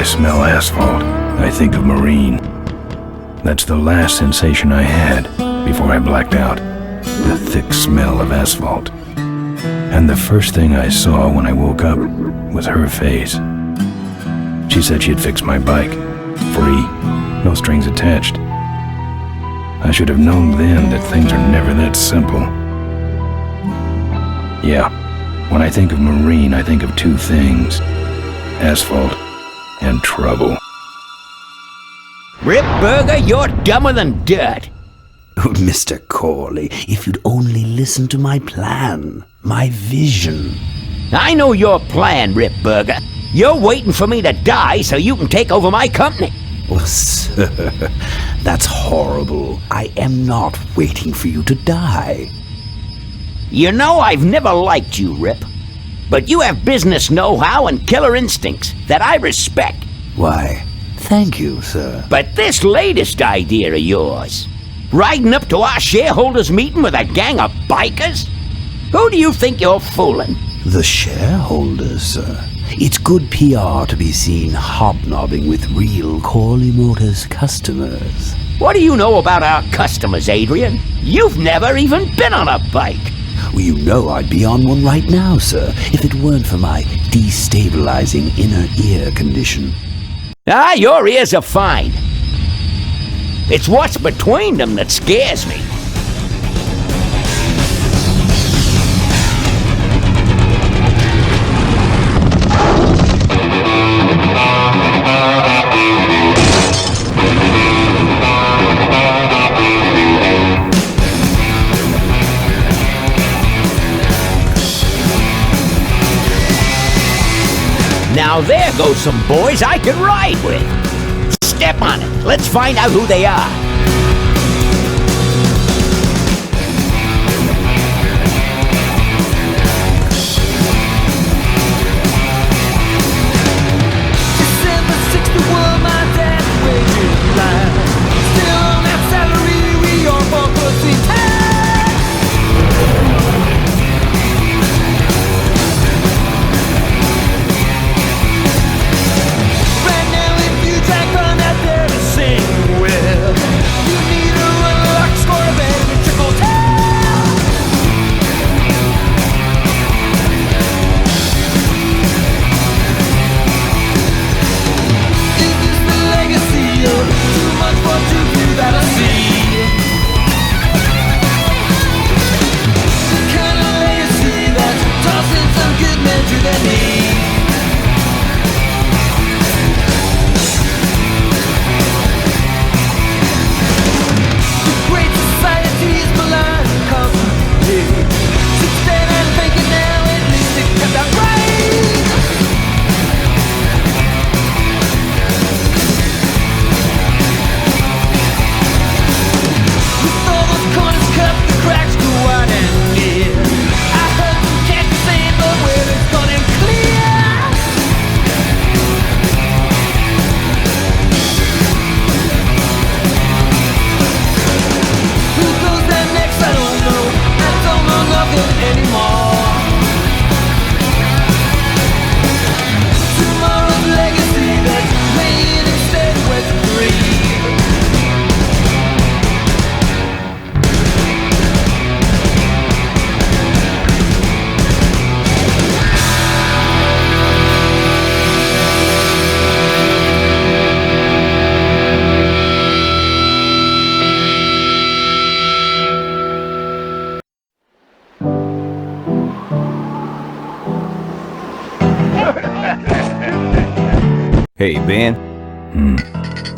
smell asphalt, I think of marine. That's the last sensation I had before I blacked out. The thick smell of asphalt. And the first thing I saw when I woke up was her face. She said she'd fix my bike. Free. No strings attached. I should have known then that things are never that simple. Yeah, when I think of marine, I think of two things. Asphalt and trouble. Rip Burger, you're dumber than dirt. Oh, Mr. Corley, if you'd only listen to my plan, my vision. I know your plan, Rip Burger. You're waiting for me to die so you can take over my company. Oh, sir, that's horrible. I am not waiting for you to die. You know I've never liked you, Rip. But you have business know-how and killer instincts that I respect. Why, thank you, sir. But this latest idea of yours, riding up to our shareholders' meeting with a gang of bikers? Who do you think you're fooling? The shareholders, sir. It's good PR to be seen hobnobbing with real Corley Motors customers. What do you know about our customers, Adrian? You've never even been on a bike. Well, you know I'd be on one right now, sir, if it weren't for my destabilizing inner ear condition. Ah, your ears are fine. It's what's between them that scares me. Now there goes some boys I can ride with. Step on it. Let's find out who they are. December 61, my dad waged line. Still on that salary, we are for pussy time. Right now, if you jack on that there to sing with, you need a run lock, score a bed, and a triple tail. Is this the legacy of too much for too few that I see? The kind of legacy that's tossing some good men to their knees. The great society is blind constantly. Sits there and thinking now at least it comes out right. With all those corners cut, the cracks go wide and near. I heard some cats saying, but where it's gone and clear. Who goes there next? I don't know. I don't know nothing anymore. Tomorrow's legacy that's laying instead with greed. Hey, Ben.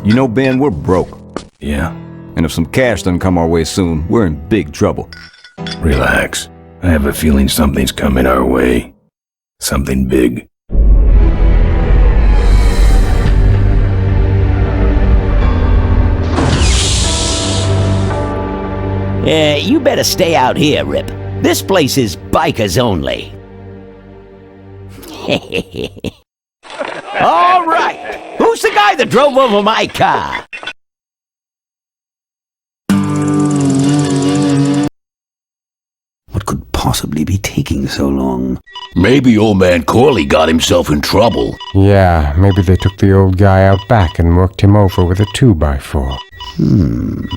You know, Ben, we're broke. Yeah? And if some cash doesn't come our way soon, we're in big trouble. Relax. I have a feeling something's coming our way. Something big. You better stay out here, Rip. This place is bikers only. All right. Who's the guy that drove over my car? What could possibly possibly be taking so long? Maybe old man Corley got himself in trouble. Yeah, maybe they took the old guy out back and worked him over with a 2x4. An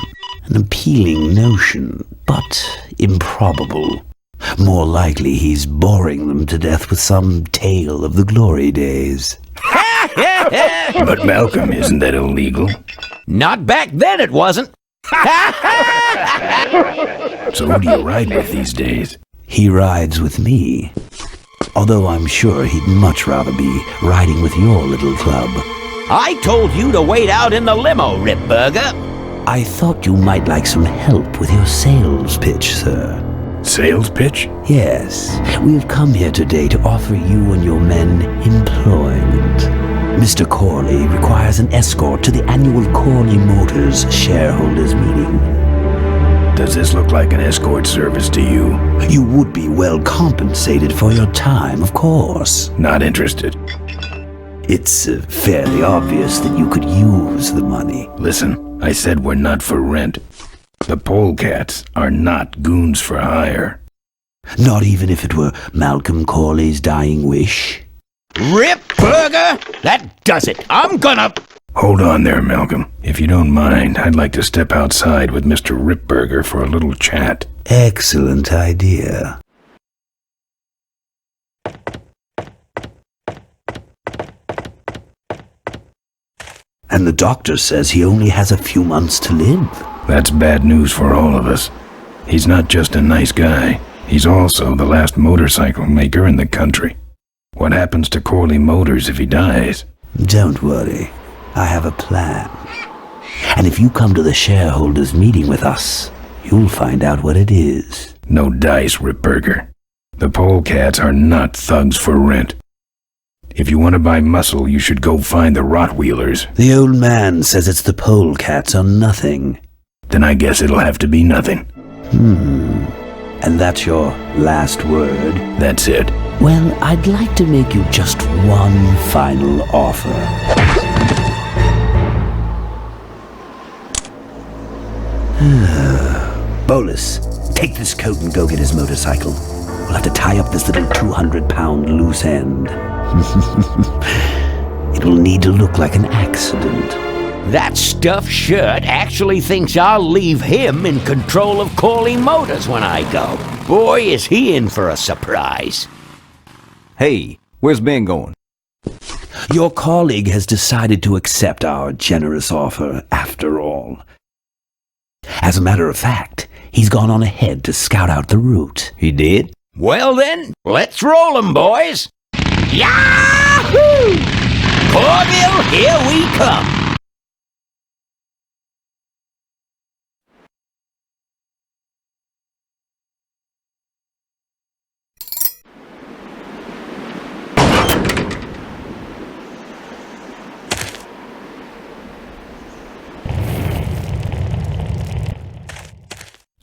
appealing notion, but improbable. More likely he's boring them to death with some tale of the glory days. But Malcolm, isn't that illegal? Not back then it wasn't. So who do you ride with these days? He rides with me. Although I'm sure he'd much rather be riding with your little club. I told you to wait out in the limo, Ripburger. I thought you might like some help with your sales pitch, sir. Sales pitch? Yes, we have come here today to offer you and your men employment. Mr. Corley requires an escort to the annual Corley Motors shareholders meeting. Does this look like an escort service to you? You would be well compensated for your time, of course. Not interested. It's fairly obvious that you could use the money. Listen, I said we're not for rent. The polecats are not goons for hire. Not even if it were Malcolm Corley's dying wish? Ripburger, that does it. I'm gonna... Hold on there, Malcolm. If you don't mind, I'd like to step outside with Mr. Ripburger for a little chat. Excellent idea. And the doctor says he only has a few months to live. That's bad news for all of us. He's not just a nice guy. He's also the last motorcycle maker in the country. What happens to Corley Motors if he dies? Don't worry. I have a plan. And if you come to the shareholders meeting with us, you'll find out what it is. No dice, Ripburger. The polecats are not thugs for rent. If you want to buy muscle, you should go find the Rottweilers. The old man says it's the polecats or nothing. Then I guess it'll have to be nothing. And that's your last word? That's it. Well, I'd like to make you just one final offer. Bolus, take this coat and go get his motorcycle. We'll have to tie up this little 200-pound loose end. It'll need to look like an accident. That stuffed shirt actually thinks I'll leave him in control of Corley Motors when I go. Boy, is he in for a surprise. Hey, where's Ben going? Your colleague has decided to accept our generous offer after all. As a matter of fact, he's gone on ahead to scout out the route. He did? Well then, let's roll 'em, boys. Yahoo! Corville, here we come.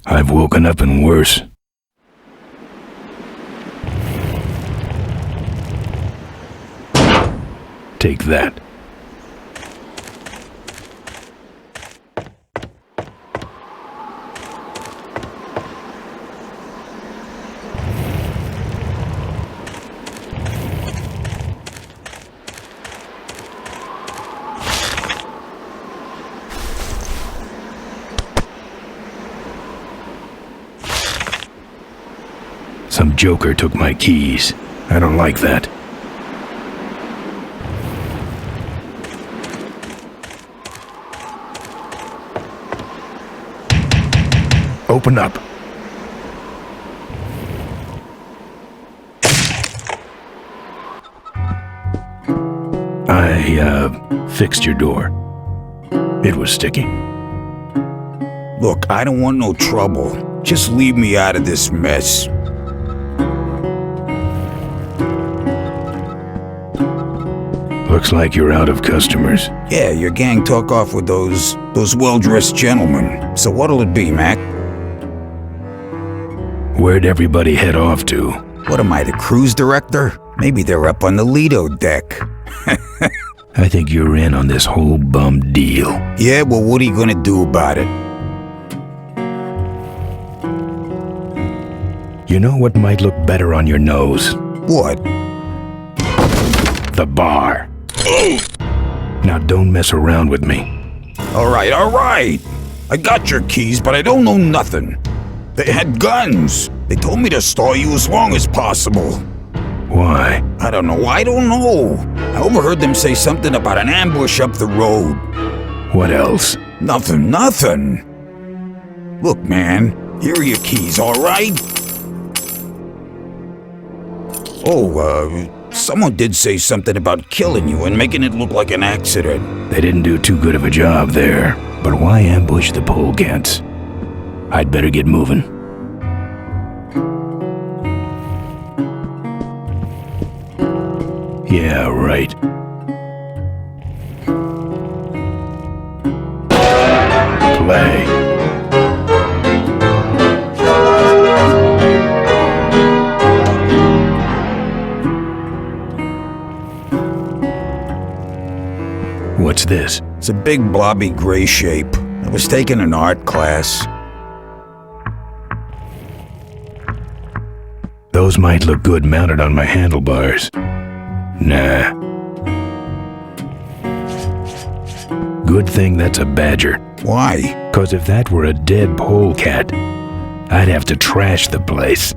I've woken up and worse. Take that. Some joker took my keys. I don't like that. Open up. I fixed your door. It was sticky. Look, I don't want no trouble. Just leave me out of this mess. Looks like you're out of customers. Yeah, your gang took off with those well-dressed gentlemen. So what'll it be, Mac? Where'd everybody head off to? What am I, the cruise director? Maybe they're up on the Lido deck. I think you're in on this whole bum deal. Yeah, well, what are you gonna do about it? You know what might look better on your nose? What? The bar. Now don't mess around with me. All right. I got your keys, but I don't know nothing. They had guns. They told me to stall you as long as possible. Why? I don't know. I overheard them say something about an ambush up the road. What else? Nothing. Look, man, here are your keys, all right? Oh, someone did say something about killing you and making it look like an accident. They didn't do too good of a job there. But why ambush the polecats? I'd better get moving. Yeah, right. Play. What's this? It's a big blobby gray shape. I was taking an art class. Those might look good mounted on my handlebars. Nah. Good thing that's a badger. Why? 'Cause if that were a dead polecat, I'd have to trash the place.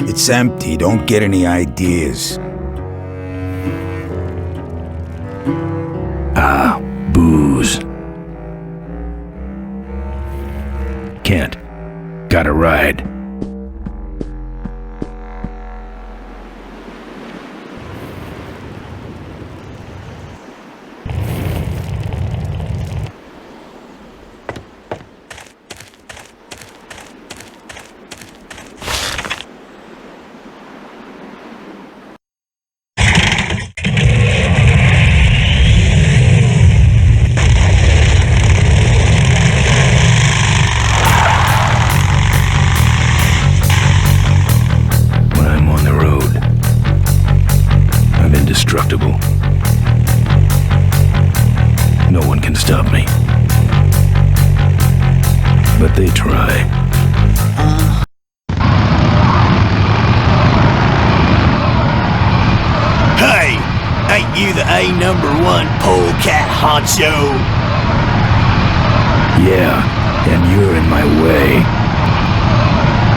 It's empty. Don't get any ideas. Booze. Can't. Gotta ride. Indestructible. No one can stop me. But they try. Hey, ain't you the A#1 polecat honcho? Yeah, and you're in my way.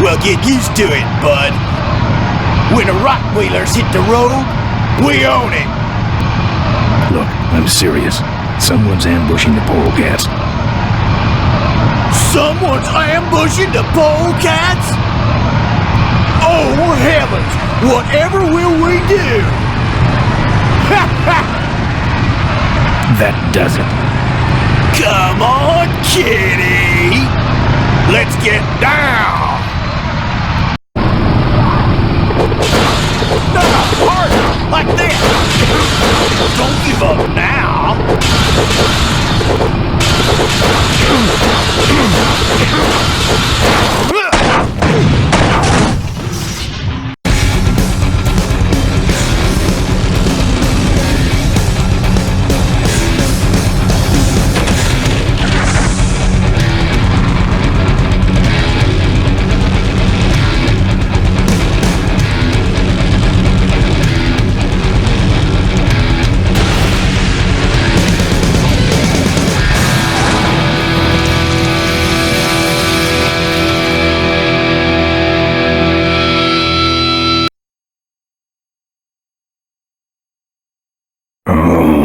Well, get used to it, bud. When the Rockwheelers hit the road, we own it! Look, I'm serious. Someone's ambushing the polecats. Someone's ambushing the polecats? Oh, heavens! Whatever will we do? That does it. Come on, kitty! Let's get down! Harder! Like this! Don't give up now!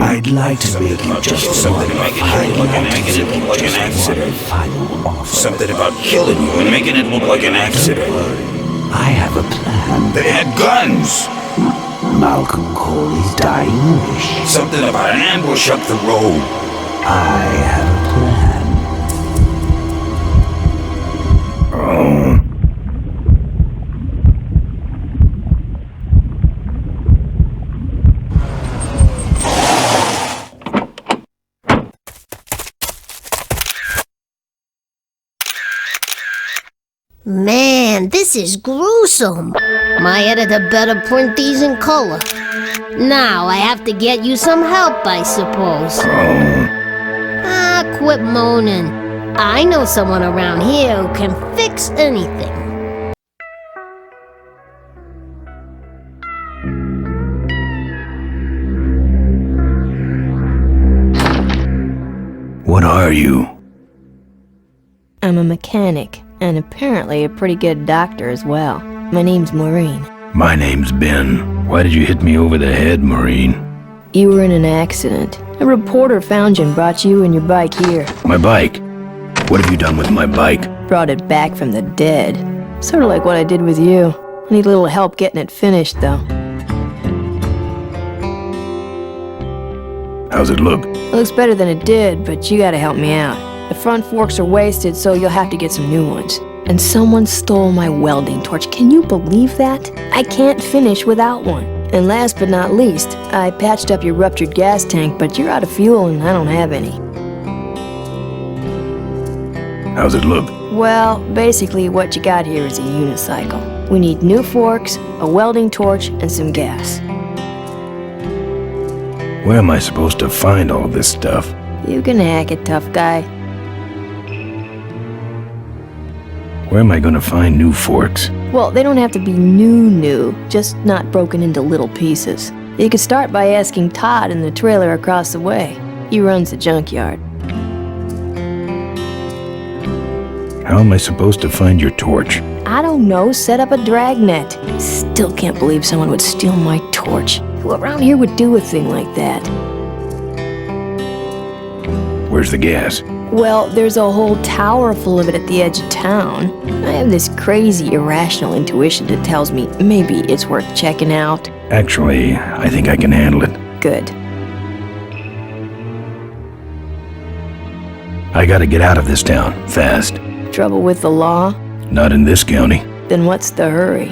I'd like to make you just Something to make it look like an accident. final offer. Something about killing you and making it look like an accident. I have a plan. They had guns. Malcolm Corley's dying wish. Something about an ambush up the road. I have a plan. Man, this is gruesome. My editor better print these in color. Now I have to get you some help, I suppose. Now quit moaning. I know someone around here who can fix anything. What are you? I'm a mechanic, and apparently a pretty good doctor as well. My name's Maureen. My name's Ben. Why did you hit me over the head, Maureen? You were in an accident. A reporter found you and brought you and your bike here. My bike? What have you done with my bike? Brought it back from the dead. Sort of like what I did with you. I need a little help getting it finished, though. How's it look? It looks better than it did, but you gotta help me out. The front forks are wasted, so you'll have to get some new ones. And someone stole my welding torch. Can you believe that? I can't finish without one. And last but not least, I patched up your ruptured gas tank, but you're out of fuel and I don't have any. How's it look? Well, basically what you got here is a unicycle. We need new forks, a welding torch, and some gas. Where am I supposed to find all this stuff? You can hack it, tough guy. Where am I gonna find new forks? Well, they don't have to be new, just not broken into little pieces. You could start by asking Todd in the trailer across the way. He runs the junkyard. How am I supposed to find your torch? I don't know, set up a dragnet. Still can't believe someone would steal my torch. Who around here would do a thing like that? Where's the gas? Well, there's a whole tower full of it at the edge of town. I have this crazy, irrational intuition that tells me maybe it's worth checking out. Actually, I think I can handle it. Good. I gotta get out of this town, fast. Trouble with the law? Not in this county. Then what's the hurry?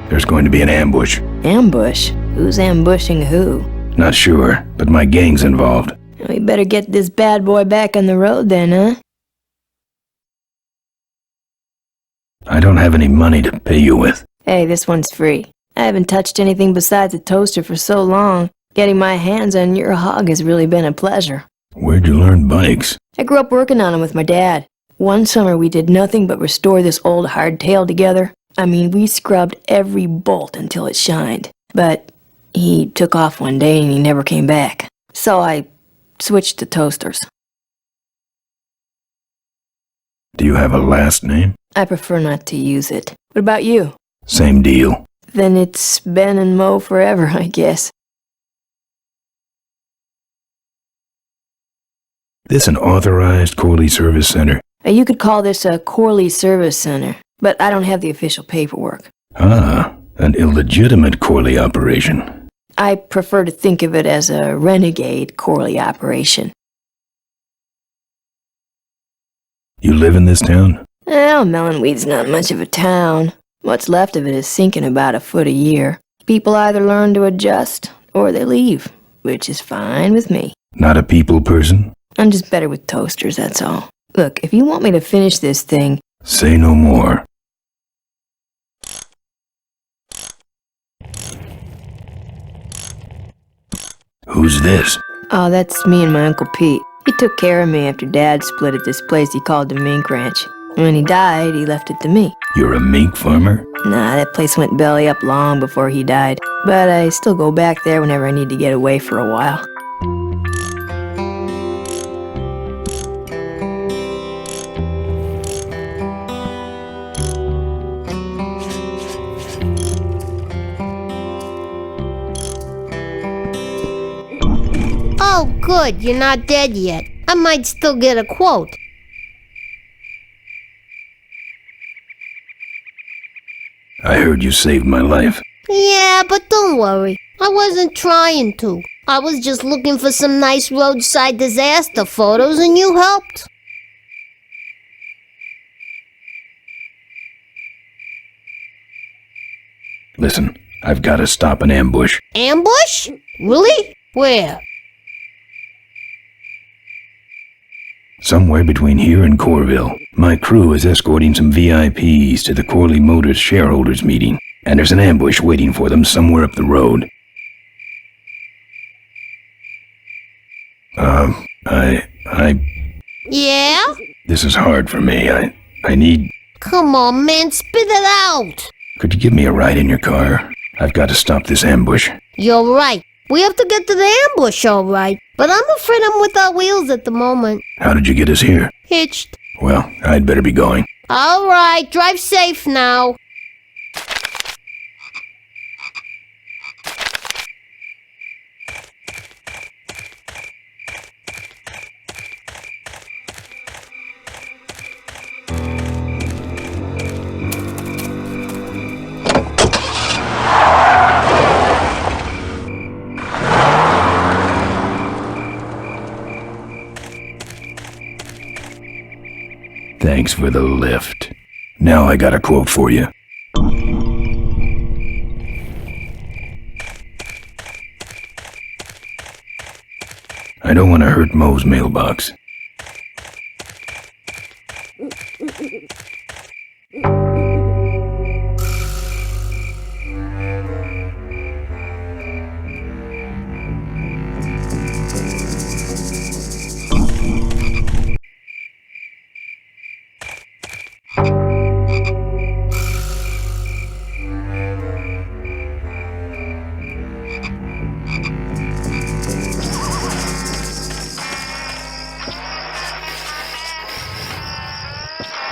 There's going to be an ambush. Ambush? Who's ambushing who? Not sure, but my gang's involved. We better get this bad boy back on the road then, huh? I don't have any money to pay you with. Hey, this one's free. I haven't touched anything besides a toaster for so long. Getting my hands on your hog has really been a pleasure. Where'd you learn bikes? I grew up working on them with my dad. One summer we did nothing but restore this old hardtail together. I mean, we scrubbed every bolt until it shined. But he took off one day and he never came back. So I switched to toasters. Do you have a last name? I prefer not to use it. What about you? Same deal. Then it's Ben and Mo forever, I guess. This an authorized Corley Service Center? You could call this a Corley Service Center, but I don't have the official paperwork. Ah, an illegitimate Corley operation. I prefer to think of it as a renegade Corley operation. You live in this town? Well, Melonweed's not much of a town. What's left of it is sinking about a foot a year. People either learn to adjust, or they leave, which is fine with me. Not a people person? I'm just better with toasters, that's all. Look, if you want me to finish this thing... Say no more. Who's this? Oh, that's me and my Uncle Pete. He took care of me after Dad split at this place he called the Mink Ranch. When he died, he left it to me. You're a mink farmer? Nah, that place went belly up long before he died. But I still go back there whenever I need to get away for a while. Oh, good, you're not dead yet. I might still get a quote. I heard you saved my life. Yeah, but don't worry. I wasn't trying to. I was just looking for some nice roadside disaster photos and you helped. Listen, I've got to stop an ambush. Ambush? Really? Where? Somewhere between here and Corville. My crew is escorting some VIPs to the Corley Motors shareholders meeting, and there's an ambush waiting for them somewhere up the road. Yeah? This is hard for me. I need... Come on, man, spit it out! Could you give me a ride in your car? I've got to stop this ambush. You're right. We have to get to the ambush, all right. But I'm afraid I'm without wheels at the moment. How did you get us here? Hitched. Well, I'd better be going. All right, drive safe now. Thanks for the lift. Now I got a quote for you. I don't want to hurt Moe's mailbox.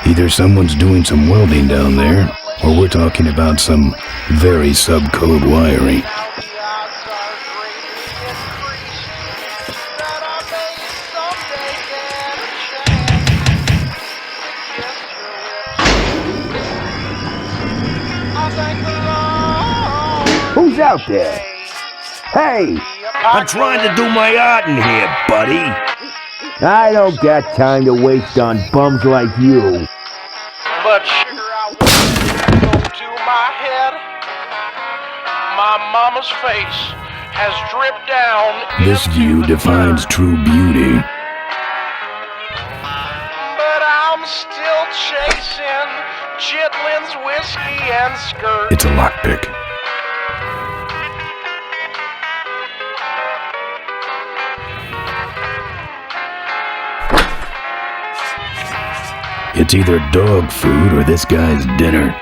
Either someone's doing some welding down there, or we're talking about some very sub-code wiring. Who's out there? Hey! I'm trying to do my art in here, buddy. I don't got time to waste on bums like you. But sugar, I go to my head. My mama's face has dripped down. This view defines true beauty. But I'm still chasing Chitlin's whiskey and skirt. It's a lockpick. It's either dog food or this guy's dinner.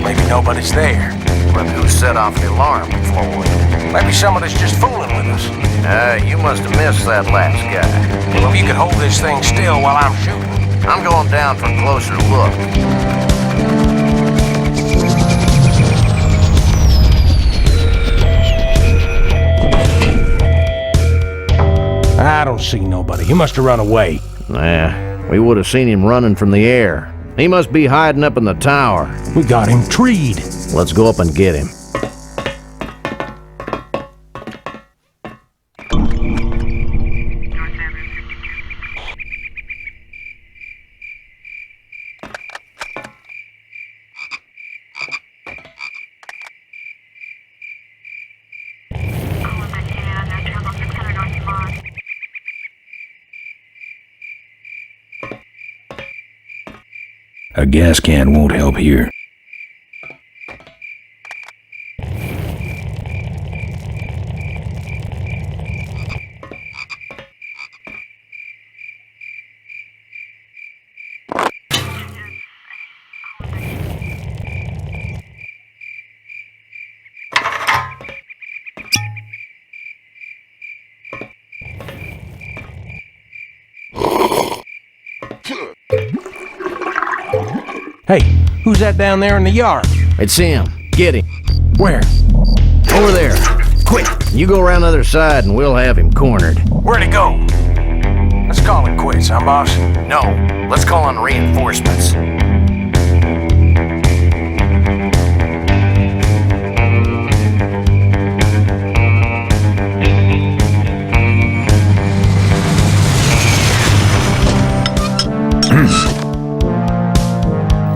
Maybe nobody's there. But who set off the alarm before we? Maybe somebody's just fooling with us. You must have missed that last guy. Well, if you could hold this thing still while I'm shooting. I'm going down for a closer look. I don't see nobody. He must have run away. Nah, we would have seen him running from the air. He must be hiding up in the tower. We got him treed. Let's go up and get him. A gas can won't help here. Hey, who's that down there in the yard? It's him. Get him. Where? Over there. Quick. You go around the other side and we'll have him cornered. Where'd he go? Let's call it quits, huh, boss? No. Let's call on reinforcements.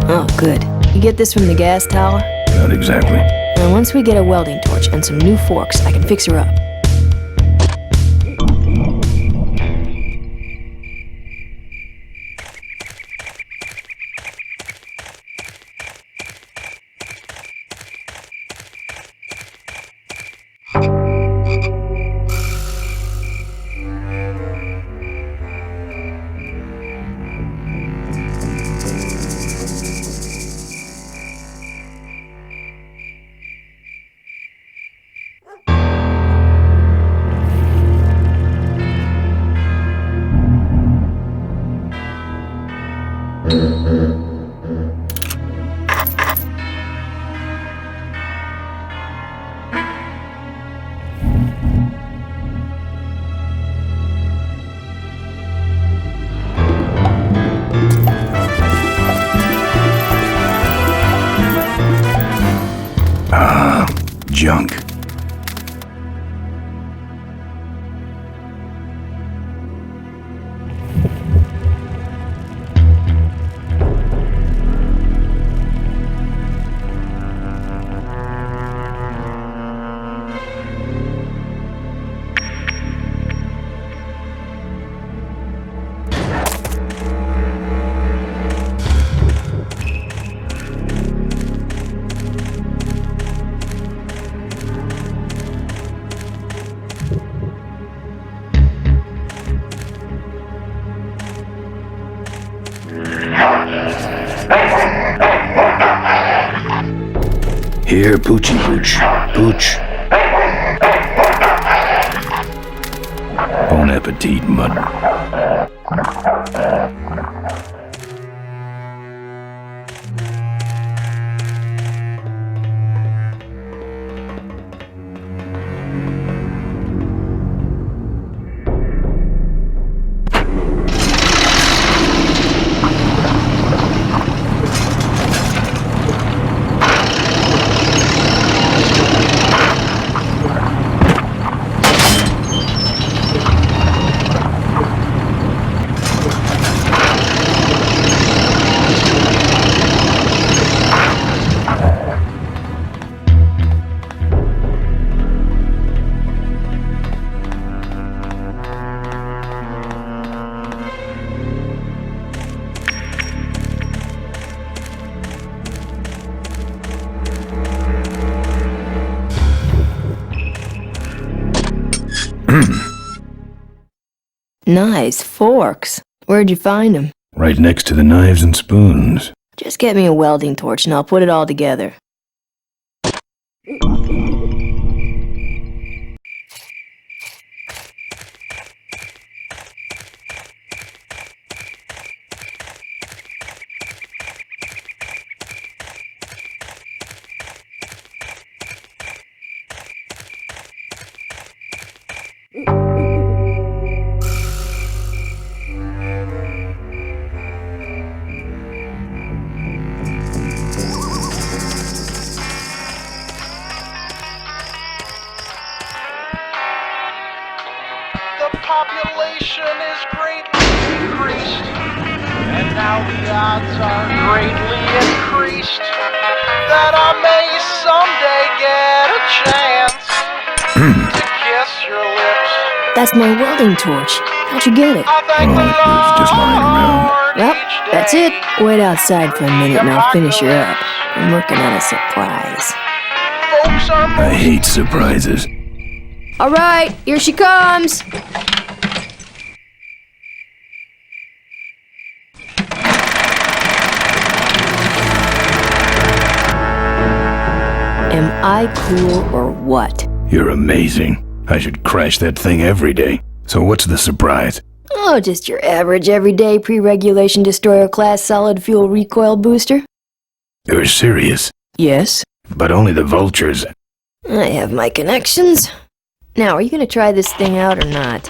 Oh, good. You get this from the gas tower? Not exactly. And once we get a welding torch and some new forks, I can fix her up. Junk. Here, Poochie Pooch. Pooch. Bon appetit, mud. Nice forks. Where'd you find them? Right next to the knives and spoons. Just get me a welding torch and I'll put it all together. The population is greatly decreased, and now the odds are greatly increased that I may someday get a chance to kiss your lips. That's my welding torch. How'd you get it? I thank the It was just lying around. Lord Well, that's it. Wait outside for a minute and I'll finish her up. I'm working on a surprise. Folks are I hate surprises. All right, here she comes. Am I cool or what? You're amazing. I should crash that thing every day. So what's the surprise? Oh, just your average everyday pre-regulation destroyer class solid fuel recoil booster. You're serious? Yes. But only the vultures. I have my connections. Now, are you gonna try this thing out or not?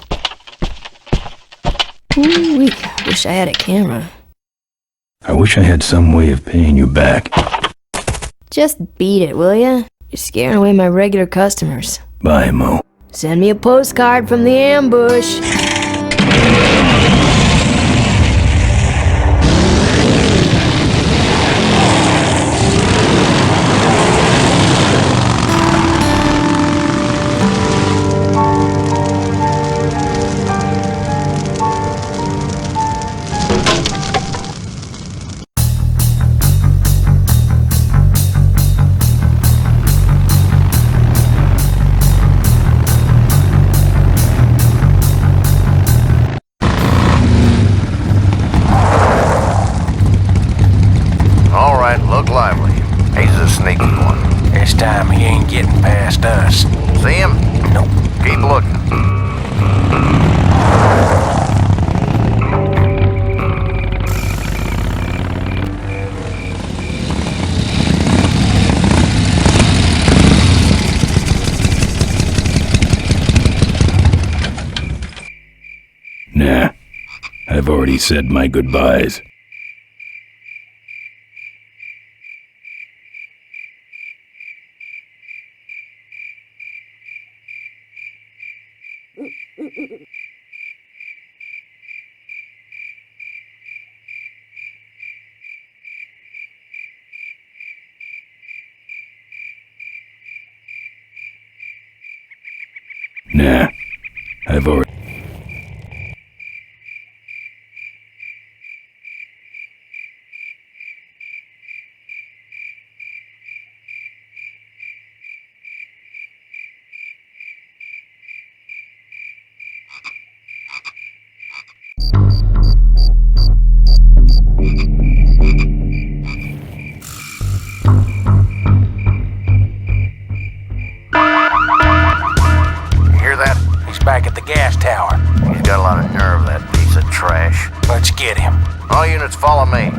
Ooh, wish I had a camera. I wish I had some way of paying you back. Just beat it, will ya? You're scaring away my regular customers. Bye, Mo. Send me a postcard from the ambush. All right, look lively. He's a sneaky one. This time he ain't getting past us. See him? Nope. Keep looking. Nah. I've already said my goodbyes. Nah. I've already... Hear that? He's back at the gas tower. He's got a lot of nerve, that piece of trash. Let's get him. All units follow me.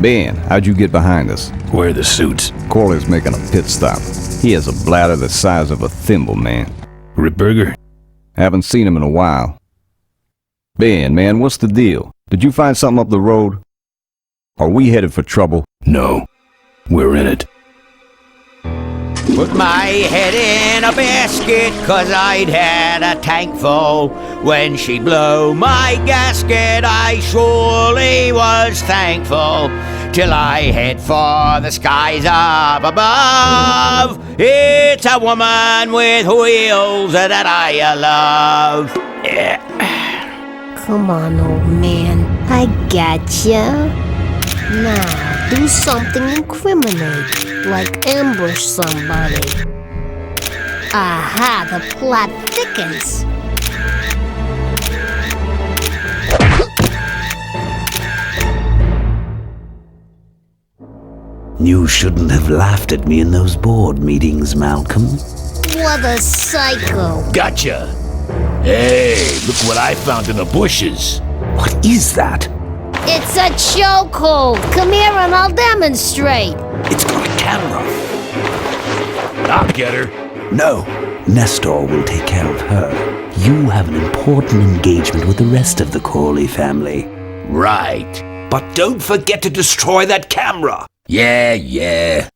Ben, how'd you get behind us? Where are the suits? Corley's making a pit stop. He has a bladder the size of a thimble, man. Ripburger? Haven't seen him in a while. Ben, man, what's the deal? Did you find something up the road? Are we headed for trouble? No. We're in it. Put my head in a basket, 'cause I'd had a tank full. When she'd blow my gasket, I surely was thankful. Till I head for the skies up above. It's a woman with wheels that I love. Come on, old man. I gotcha. Now, do something incriminating, like ambush somebody. Aha, the plot thickens. You shouldn't have laughed at me in those board meetings, Malcolm. What a psycho. Gotcha. Hey, look what I found in the bushes. What is that? It's a chokehold. Come here and I'll demonstrate. It's got a camera. I'll get her. No. Nestor will take care of her. You have an important engagement with the rest of the Corley family. Right. But don't forget to destroy that camera. Yeah.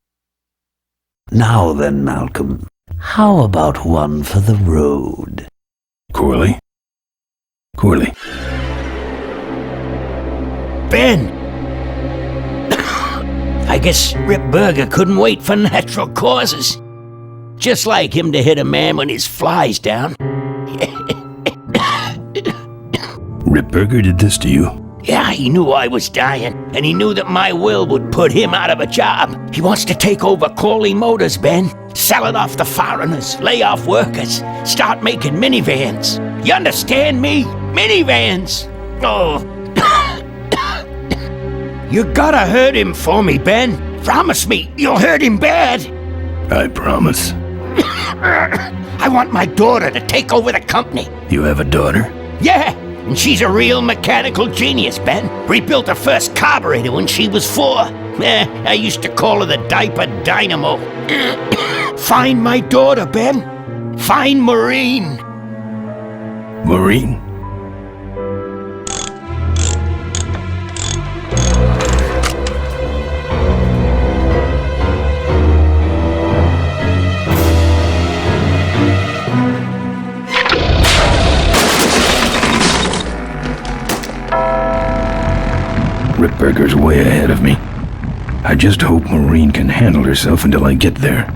Now then, Malcolm, how about one for the road? Corley? Corley. Ben! I guess Rip Burger couldn't wait for natural causes. Just like him to hit a man when his fly's down. Rip Burger did this to you? Yeah, he knew I was dying, and he knew that my will would put him out of a job. He wants to take over Corley Motors, Ben. Sell it off to foreigners, lay off workers, start making minivans. You understand me? Minivans! Oh. You gotta hurt him for me, Ben. Promise me you'll hurt him bad. I promise. I want my daughter to take over the company. You have a daughter? Yeah, and she's a real mechanical genius, Ben. Rebuilt her first carburetor when she was 4. I used to call her the diaper dynamo. Find my daughter, Ben. Find Maureen. Maureen? Rip Burger's way ahead of me. I just hope Maureen can handle herself until I get there.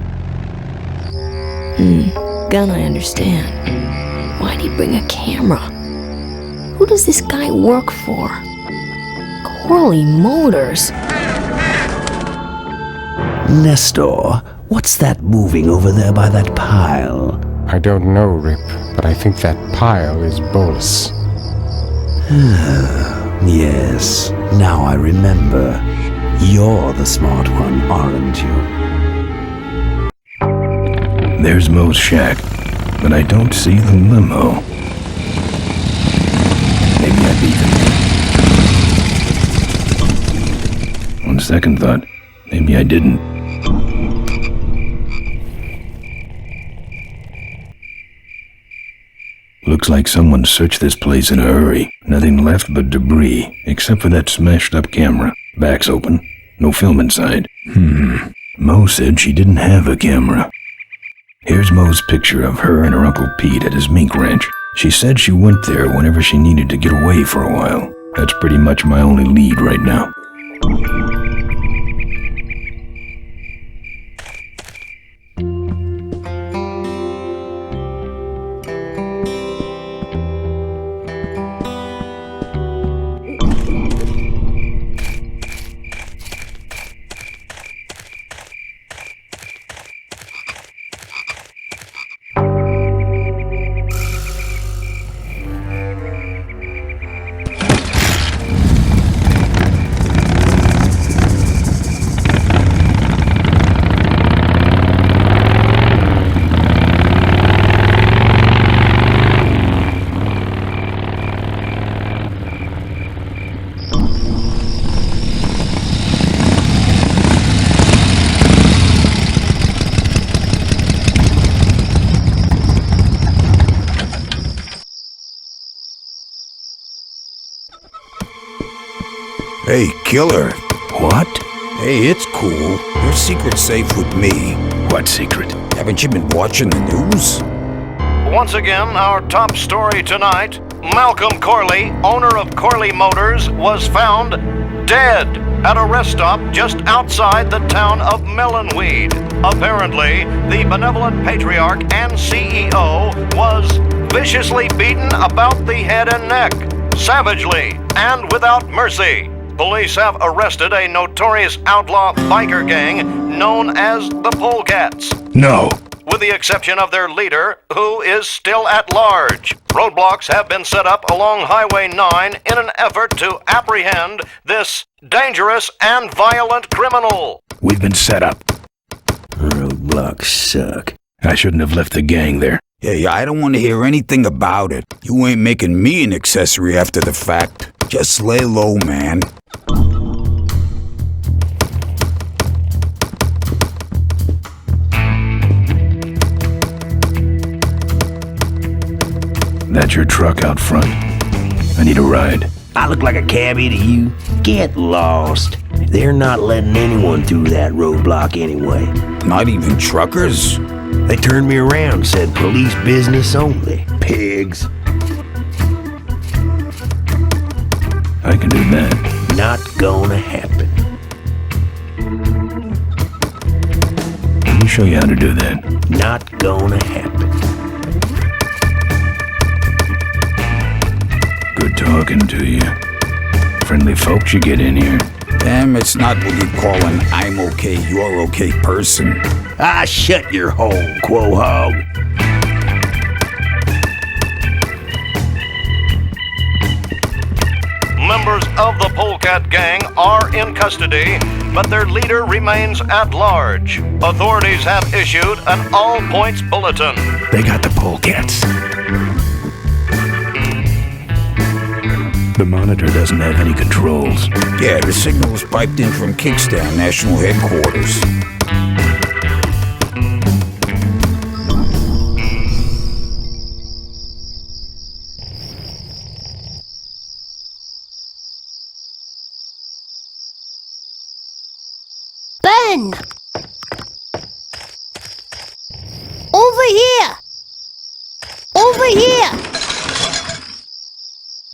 Gun, I understand. Why'd he bring a camera? Who does this guy work for? Corley Motors. Nestor, what's that moving over there by that pile? I don't know, Rip, but I think that pile is Bolus. Yes, now I remember. You're the smart one, aren't you? There's Mo's shack, but I don't see the limo. Maybe I beat them. On second thought, maybe I didn't. Looks like someone searched this place in a hurry. Nothing left but debris, except for that smashed up camera. Back's open. No film inside. Mo said she didn't have a camera. Here's Mo's picture of her and her Uncle Pete at his mink ranch. She said she went there whenever she needed to get away for a while. That's pretty much my only lead right now. Hey, killer. What? Hey, it's cool. Your secret's safe with me. What secret? Haven't you been watching the news? Once again, our top story tonight, Malcolm Corley, owner of Corley Motors, was found dead at a rest stop just outside the town of Melonweed. Apparently, the benevolent patriarch and CEO was viciously beaten about the head and neck, savagely and without mercy. Police have arrested a notorious outlaw biker gang known as the Polecats. No. With the exception of their leader, who is still at large. Roadblocks have been set up along Highway 9 in an effort to apprehend this dangerous and violent criminal. We've been set up. Roadblocks suck. I shouldn't have left the gang there. Yeah, I don't want to hear anything about it. You ain't making me an accessory after the fact. Just lay low, man. That's your truck out front. I need a ride. I look like a cabbie to you. Get lost. They're not letting anyone through that roadblock anyway. Not even truckers? They turned me around and said police business only. Pigs. I can do that. Not gonna happen. Let me show you how to do that. Not gonna happen. Good talking to you. Friendly folks you get in here. Damn, it's not what you'd call an I'm okay, you're okay person. Ah, shut your hole, Quahog. Members of the Polecat Gang are in custody, but their leader remains at large. Authorities have issued an all-points bulletin. They got the polecats. The monitor doesn't have any controls. Yeah, the signal was piped in from Kickstand National Headquarters. Ben! Over here! Over here!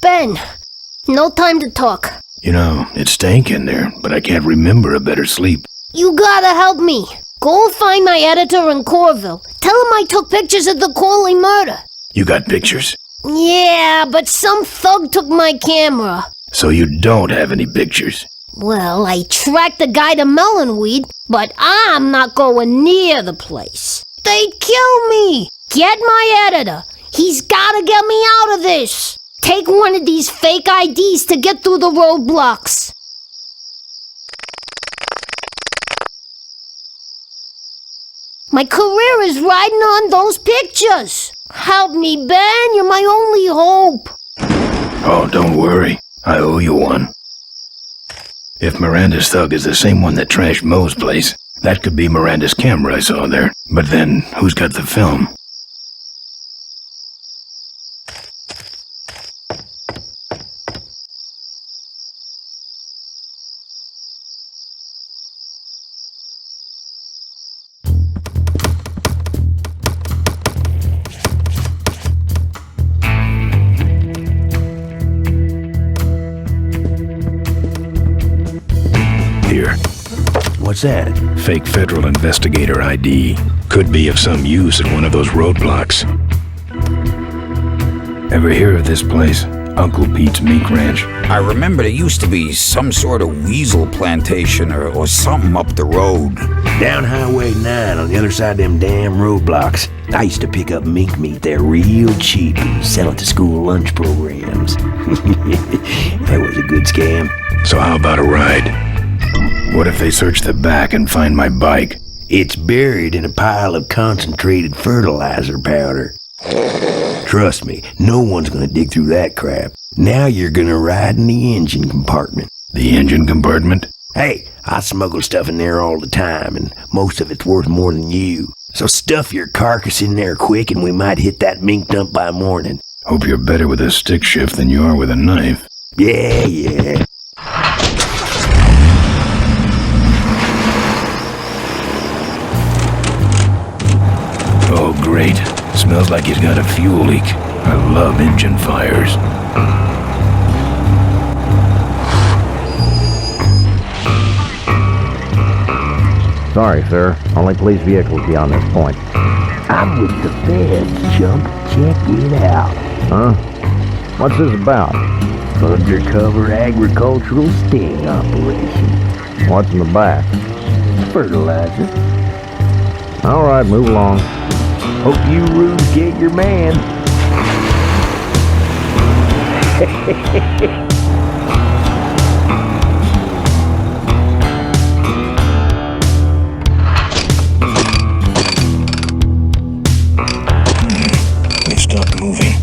Ben, no time to talk. You know, it stank in there, but I can't remember a better sleep. You gotta help me. Go find my editor in Corville. Tell him I took pictures of the Corley murder. You got pictures? Yeah, but some thug took my camera. So you don't have any pictures? Well, I tracked the guy to Melonweed, but I'm not going near the place. They'd kill me. Get my editor. He's gotta get me out of this. Take one of these fake IDs to get through the roadblocks. My career is riding on those pictures. Help me, Ben. You're my only hope. Oh, don't worry. I owe you one. If Miranda's thug is the same one that trashed Moe's place, that could be Miranda's camera I saw there. But then, who's got the film? Here. What's that? Fake federal investigator ID. Could be of some use at one of those roadblocks. Ever hear of this place? Uncle Pete's Mink Ranch? I remember there used to be some sort of weasel plantation or something up the road. Down Highway 9 on the other side of them damn roadblocks. I used to pick up mink meat there real cheap and sell it to school lunch programs. That was a good scam. So how about a ride? What if they search the back and find my bike? It's buried in a pile of concentrated fertilizer powder. Trust me, no one's gonna dig through that crap. Now you're gonna ride in the engine compartment. The engine compartment? Hey, I smuggle stuff in there all the time, and most of it's worth more than you. So stuff your carcass in there quick, and we might hit that mink dump by morning. Hope you're better with a stick shift than you are with a knife. Yeah. Oh, great. Smells like he's got a fuel leak. I love engine fires. Sorry, sir. Only police vehicles beyond this point. I'm with the feds, chump. Check it out. Huh? What's this about? Undercover agricultural sting operation. What's in the back? Fertilizer. All right, move along. Hope you rubes get your man. They stopped moving.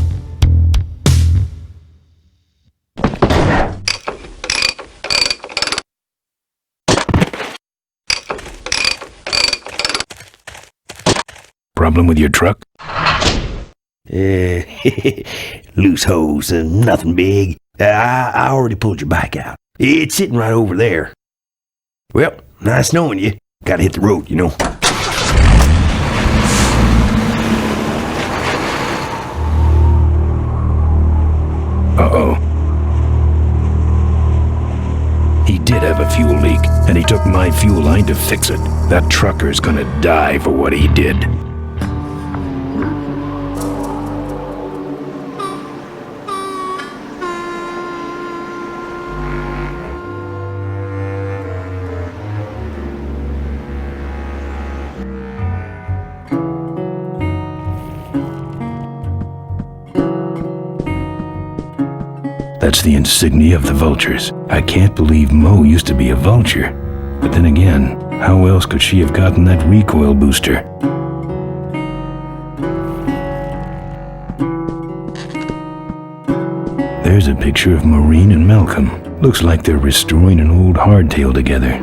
Problem with your truck? Loose hose, nothing big. I already pulled your bike out. It's sitting right over there. Well, nice knowing you. Gotta hit the road, you know. Uh-oh. He did have a fuel leak, and he took my fuel line to fix it. That trucker's gonna die for what he did. That's the insignia of the vultures. I can't believe Mo used to be a vulture. But then again, how else could she have gotten that recoil booster? There's a picture of Maureen and Malcolm. Looks like they're restoring an old hardtail together.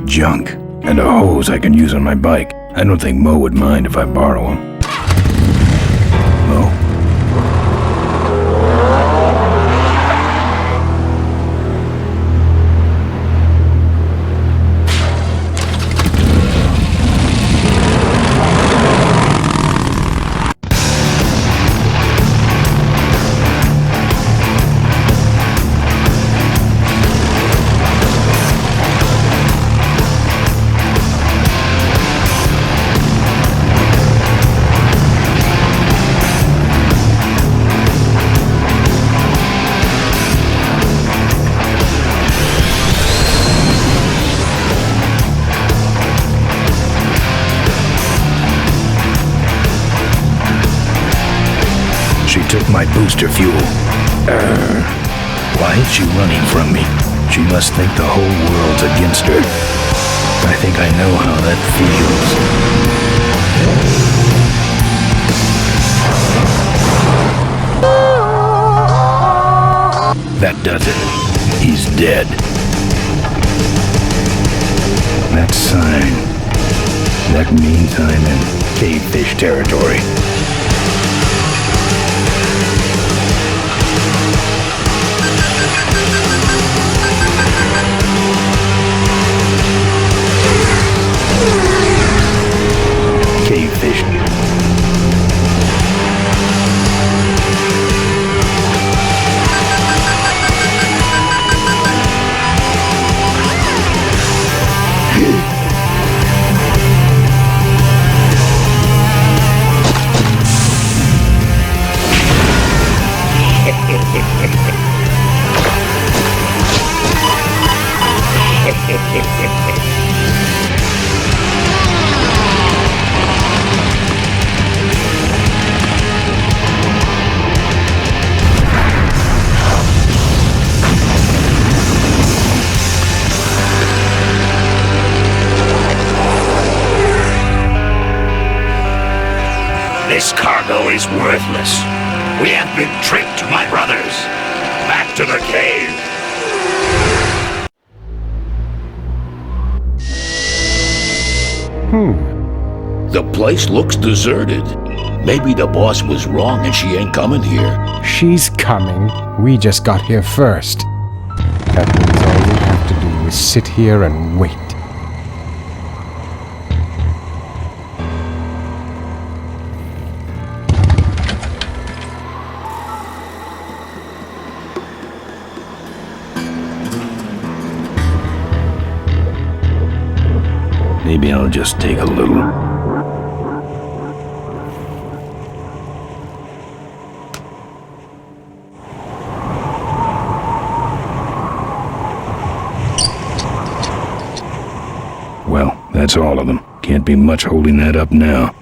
Junk. And a hose I can use on my bike. I don't think Mo would mind if I borrow him. Mo? She took my booster fuel. Why is she running from me? She must think the whole world's against her. I think I know how that feels. That does it. He's dead. That sign. That means I'm in cavefish territory. Cavefish. This cargo is worthless. We have been tricked, my brothers. Back to the cave. The place looks deserted. Maybe the boss was wrong and she ain't coming here. She's coming. We just got here first. That means all we have to do is sit here and wait. Maybe I'll just take a little. Well, that's all of them. Can't be much holding that up now.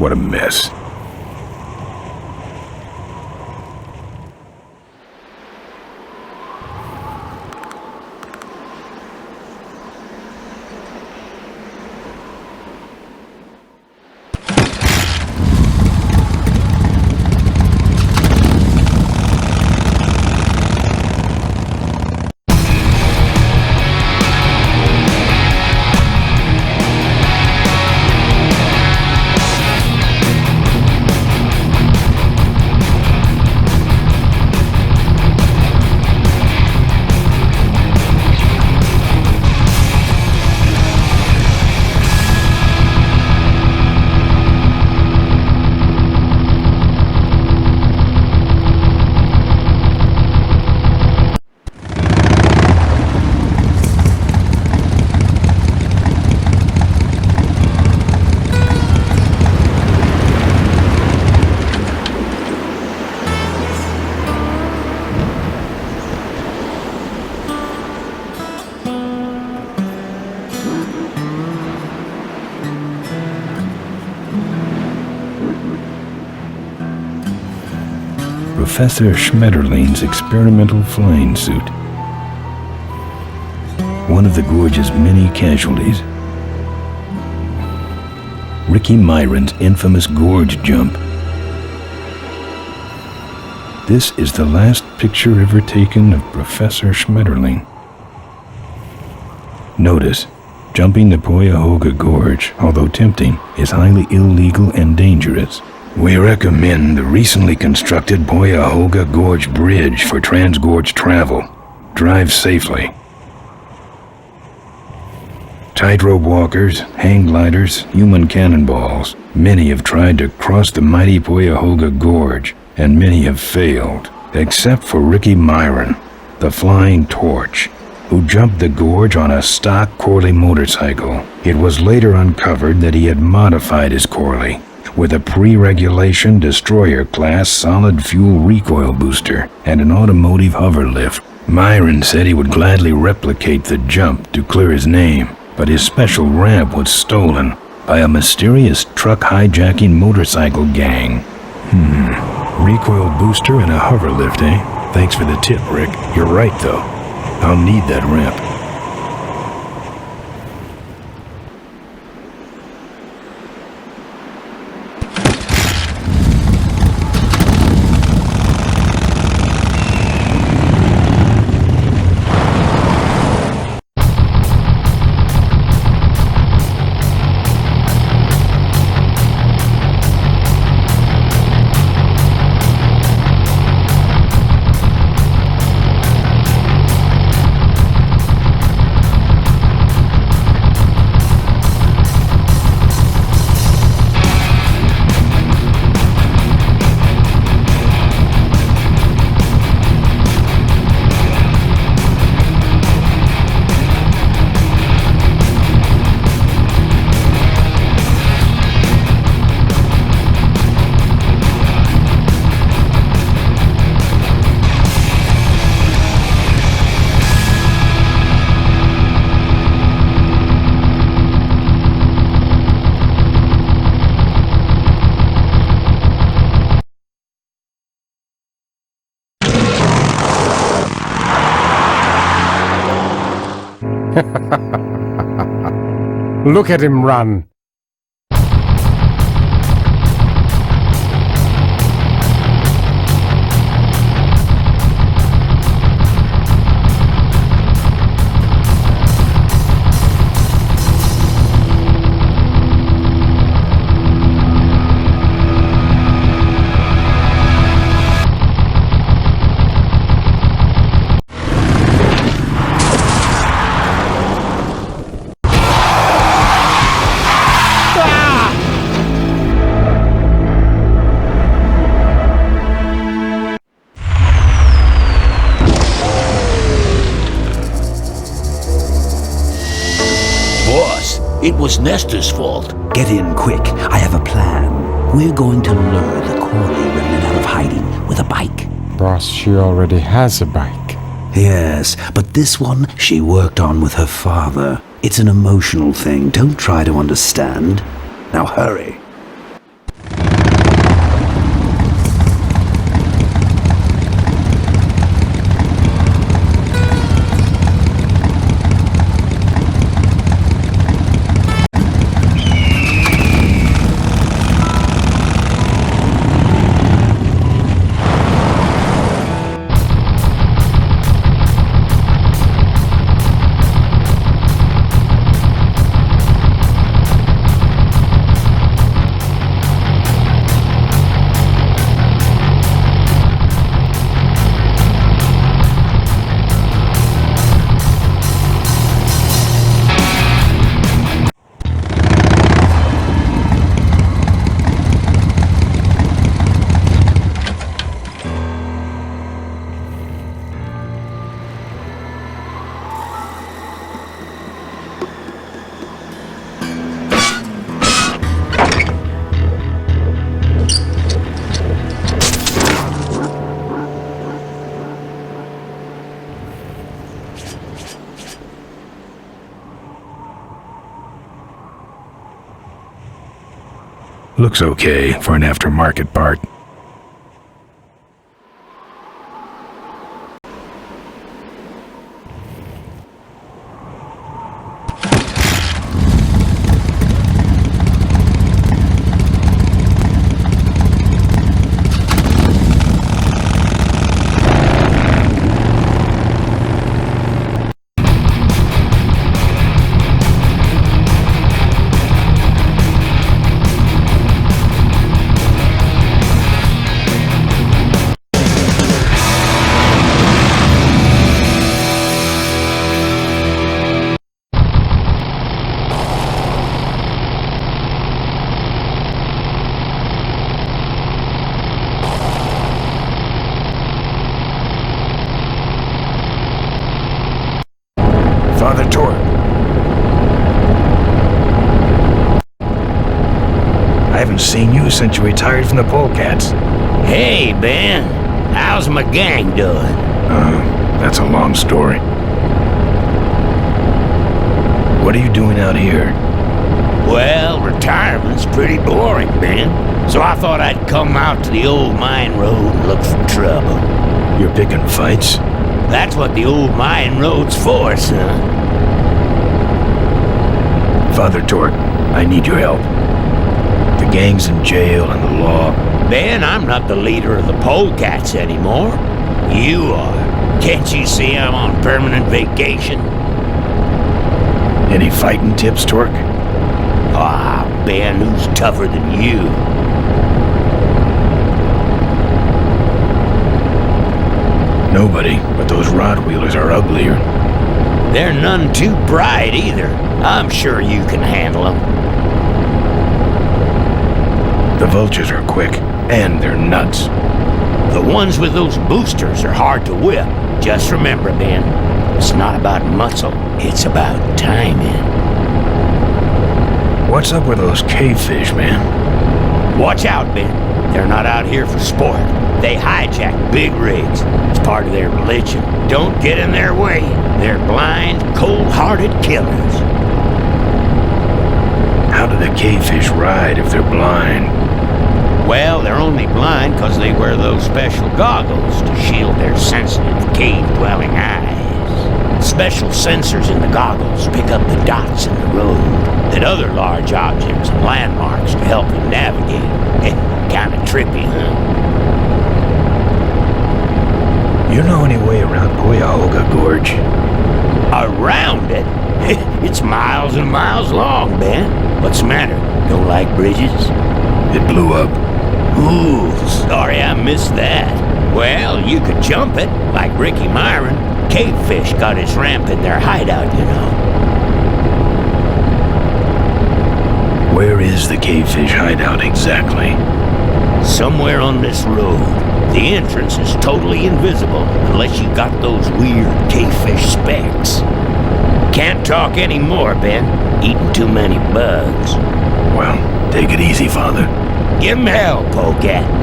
What a mess. Professor Schmetterling's experimental flying suit. One of the gorge's many casualties. Ricky Myron's infamous gorge jump. This is the last picture ever taken of Professor Schmetterling. Notice, jumping the Cuyahoga Gorge, although tempting, is highly illegal and dangerous. We recommend the recently constructed Cuyahoga Gorge Bridge for transgorge travel. Drive safely. Tightrope walkers, hang gliders, human cannonballs. Many have tried to cross the mighty Cuyahoga Gorge, and many have failed, except for Ricky Myron, the Flying Torch, who jumped the gorge on a stock Corley motorcycle. It was later uncovered that he had modified his Corley with a pre-regulation destroyer-class solid-fuel recoil booster and an automotive hover lift. Myron said he would gladly replicate the jump to clear his name, but his special ramp was stolen by a mysterious truck hijacking motorcycle gang. Recoil booster and a hover lift, eh? Thanks for the tip, Rick. You're right, though. I'll need that ramp. Look at him run. It was Nestor's fault. Get in quick. I have a plan. We're going to lure the Corley remnant out of hiding with a bike. Boss, she already has a bike. Yes, but this one she worked on with her father. It's an emotional thing. Don't try to understand. Now hurry. Looks okay for an aftermarket part. Father Torque. I haven't seen you since you retired from the Polecats. Hey, Ben. How's my gang doing? That's a long story. What are you doing out here? Well, retirement's pretty boring, Ben. So I thought I'd come out to the old mine road and look for trouble. You're picking fights? That's what the old mine road's for, son. Father Torque, I need your help. The gang's in jail and the law. Ben, I'm not the leader of the Polecats anymore. You are. Can't you see I'm on permanent vacation? Any fighting tips, Torque? Ah, Ben, who's tougher than you? Nobody, but those rod-wheelers are uglier. They're none too bright either. I'm sure you can handle them. The vultures are quick, and they're nuts. The ones with those boosters are hard to whip. Just remember, Ben, it's not about muscle, it's about timing. What's up with those cavefish, man? Watch out, Ben. They're not out here for sport. They hijack big rigs. It's part of their religion. Don't get in their way. They're blind, cold-hearted killers. How do the cavefish ride if they're blind? Well, they're only blind because they wear those special goggles to shield their sensitive, cave-dwelling eyes. Special sensors in the goggles pick up the dots in the road and other large objects and landmarks to help them navigate. Kinda trippy, huh? You know any way around Cuyahoga Gorge? Around it? It's miles and miles long, Ben. What's the matter? Don't like bridges? It blew up. Ooh, sorry I missed that. Well, you could jump it, like Ricky Myron. Cavefish got his ramp in their hideout, you know. Where is the cavefish hideout exactly? Somewhere on this road. The entrance is totally invisible unless you got those weird cavefish specs. Can't talk anymore, Ben. Eating too many bugs. Well, take it easy, Father. Give him hell, Polecat.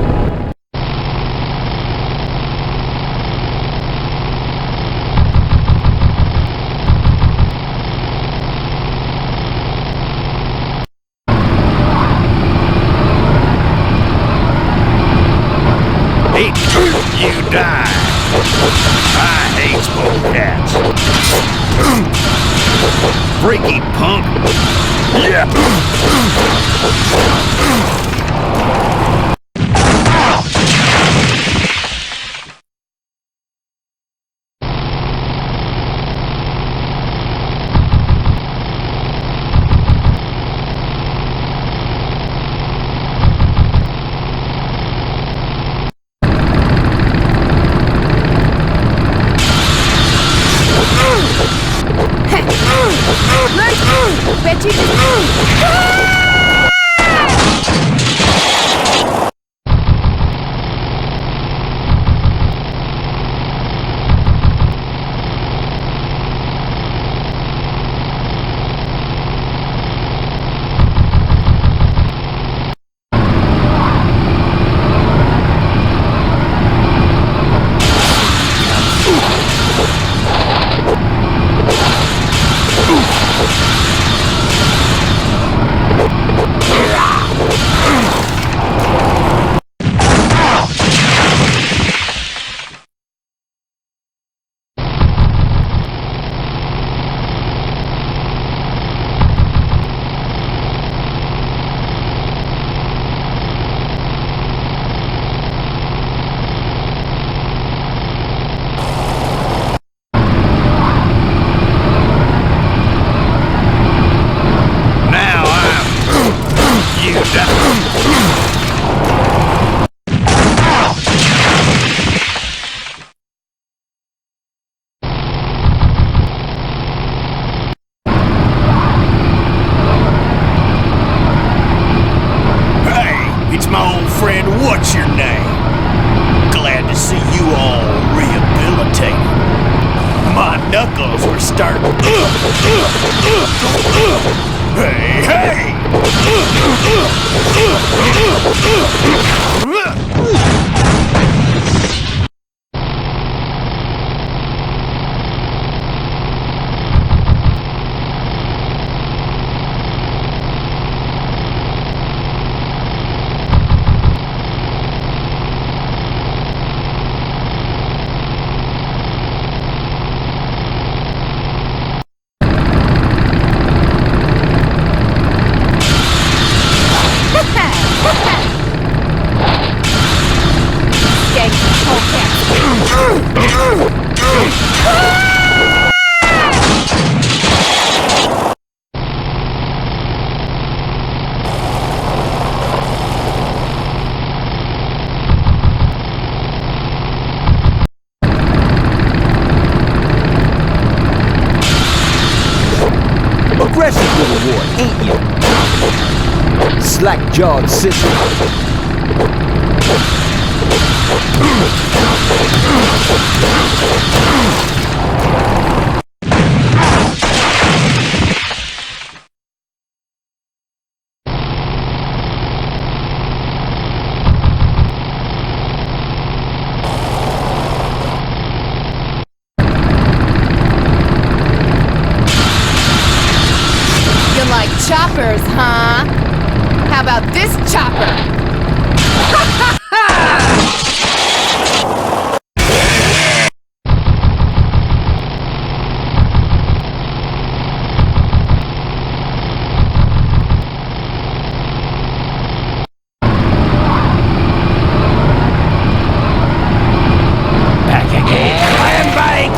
You die. I hate polecats. Freaky punk. Yeah. friend, what's your name? Glad to see you all rehabilitated. My knuckles were starting. Hey, hey! Aggressive little boy, ain't you? Slack-jawed sissy. Like choppers, huh? How about this chopper? Back again, and bank!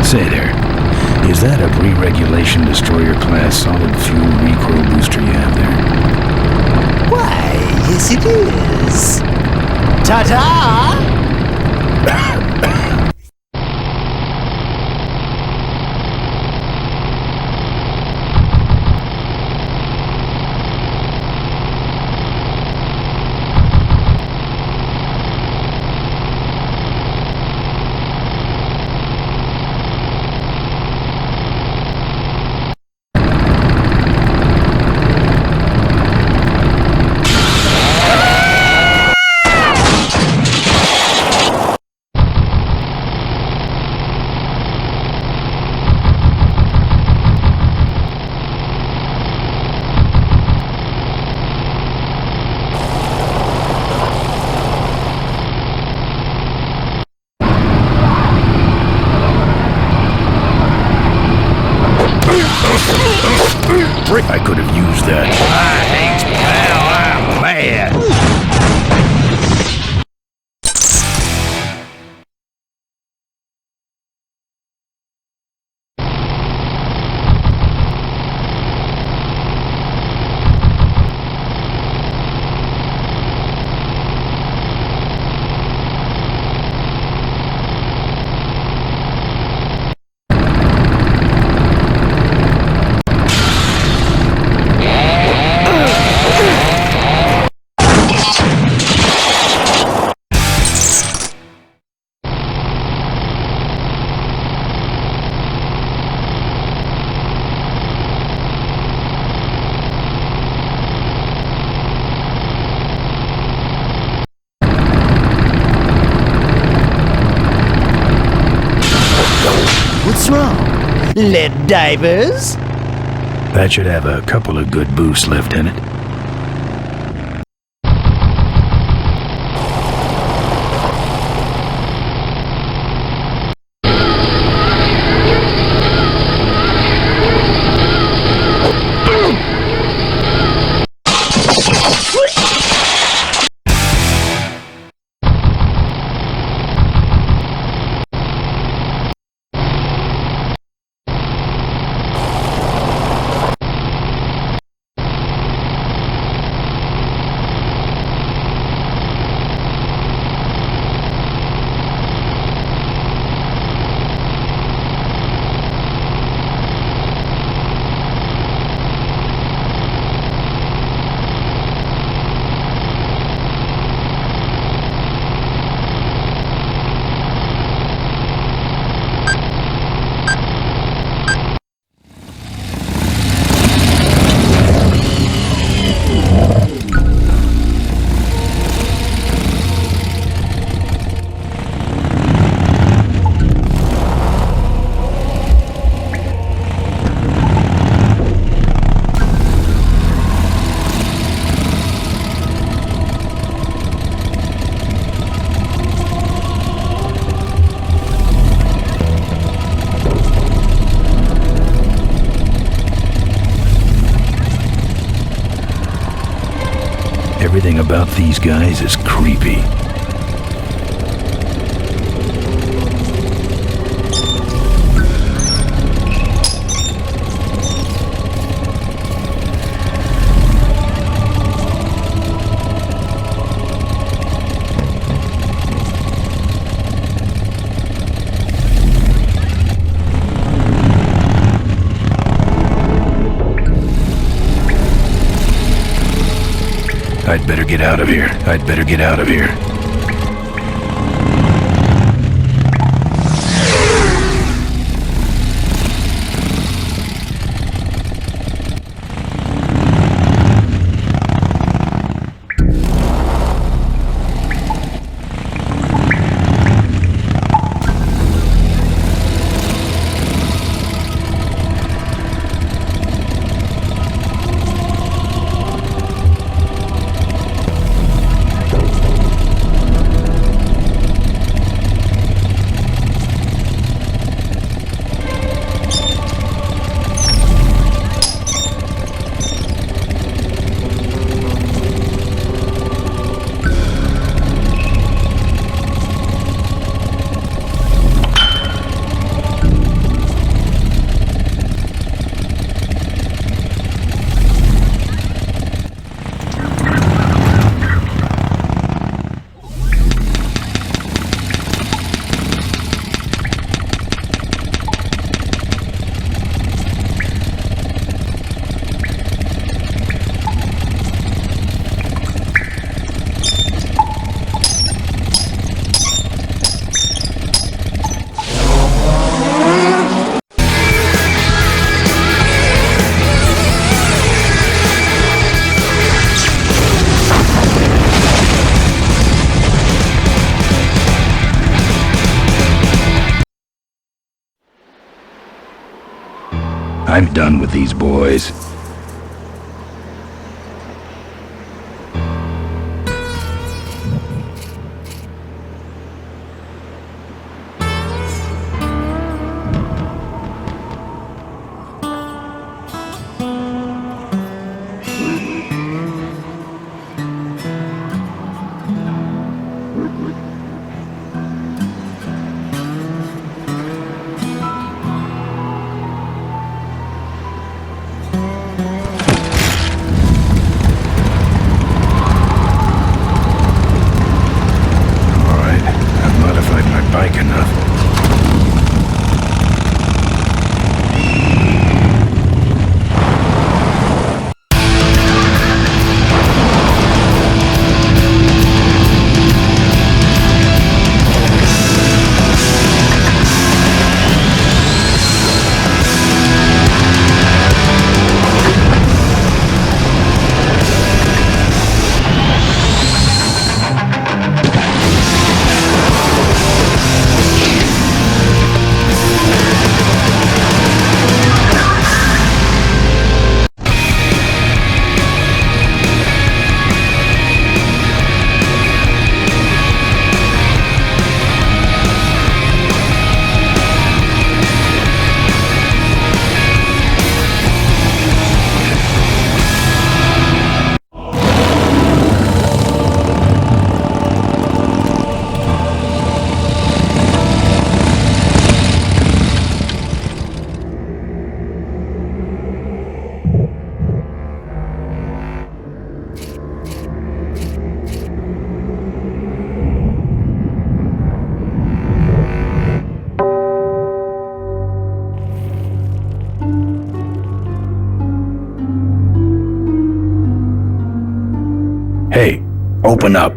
Say there, is that a pre-regulation destroyer class solid fuel recoil booster you have there? Why, yes it is. Ta-ta! I could have used that. Thanks, pal, I'm mad. What's wrong? Lead divers? That should have a couple of good boosts left in it. Everything about these guys is creepy. I'd better get out of here. I'd better get out of here. I'm done with these boys. Bike enough. Hey, open up.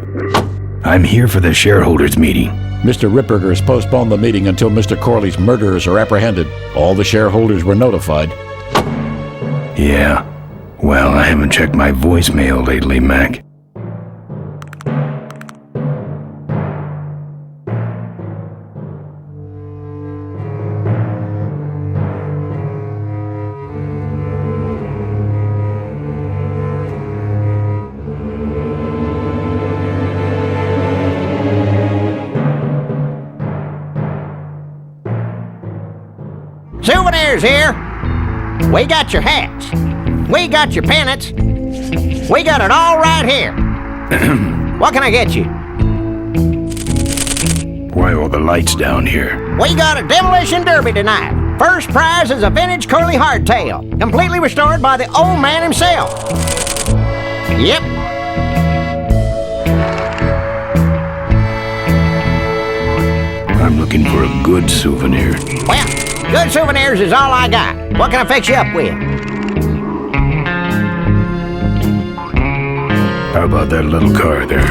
I'm here for the shareholders meeting. Mr. Ripperger has postponed the meeting until Mr. Corley's murderers are apprehended. All the shareholders were notified. Yeah. Well, I haven't checked my voicemail lately, Mac. Souvenirs here. We got your hats. We got your pennants. We got it all right here. What can I get you? Why all the lights down here? We got a demolition derby tonight. First prize is a vintage curly hardtail, completely restored by the old man himself. Yep. I'm looking for a good souvenir. Well, good souvenirs is all I got. What can I fix you up with? How about that little car there?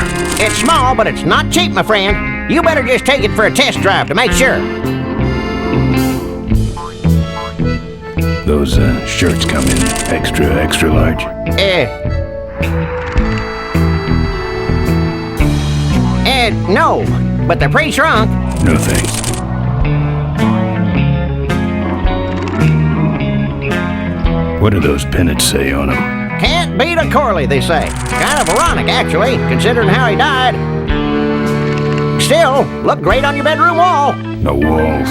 It's small, but it's not cheap, my friend. You better just take it for a test drive to make sure. Those shirts come in extra large. No, but they're pre-shrunk. No thanks. What do those pennants say on them? Can't beat a Corley, they say. Kind of ironic, actually, considering how he died. Still, look great on your bedroom wall. No walls.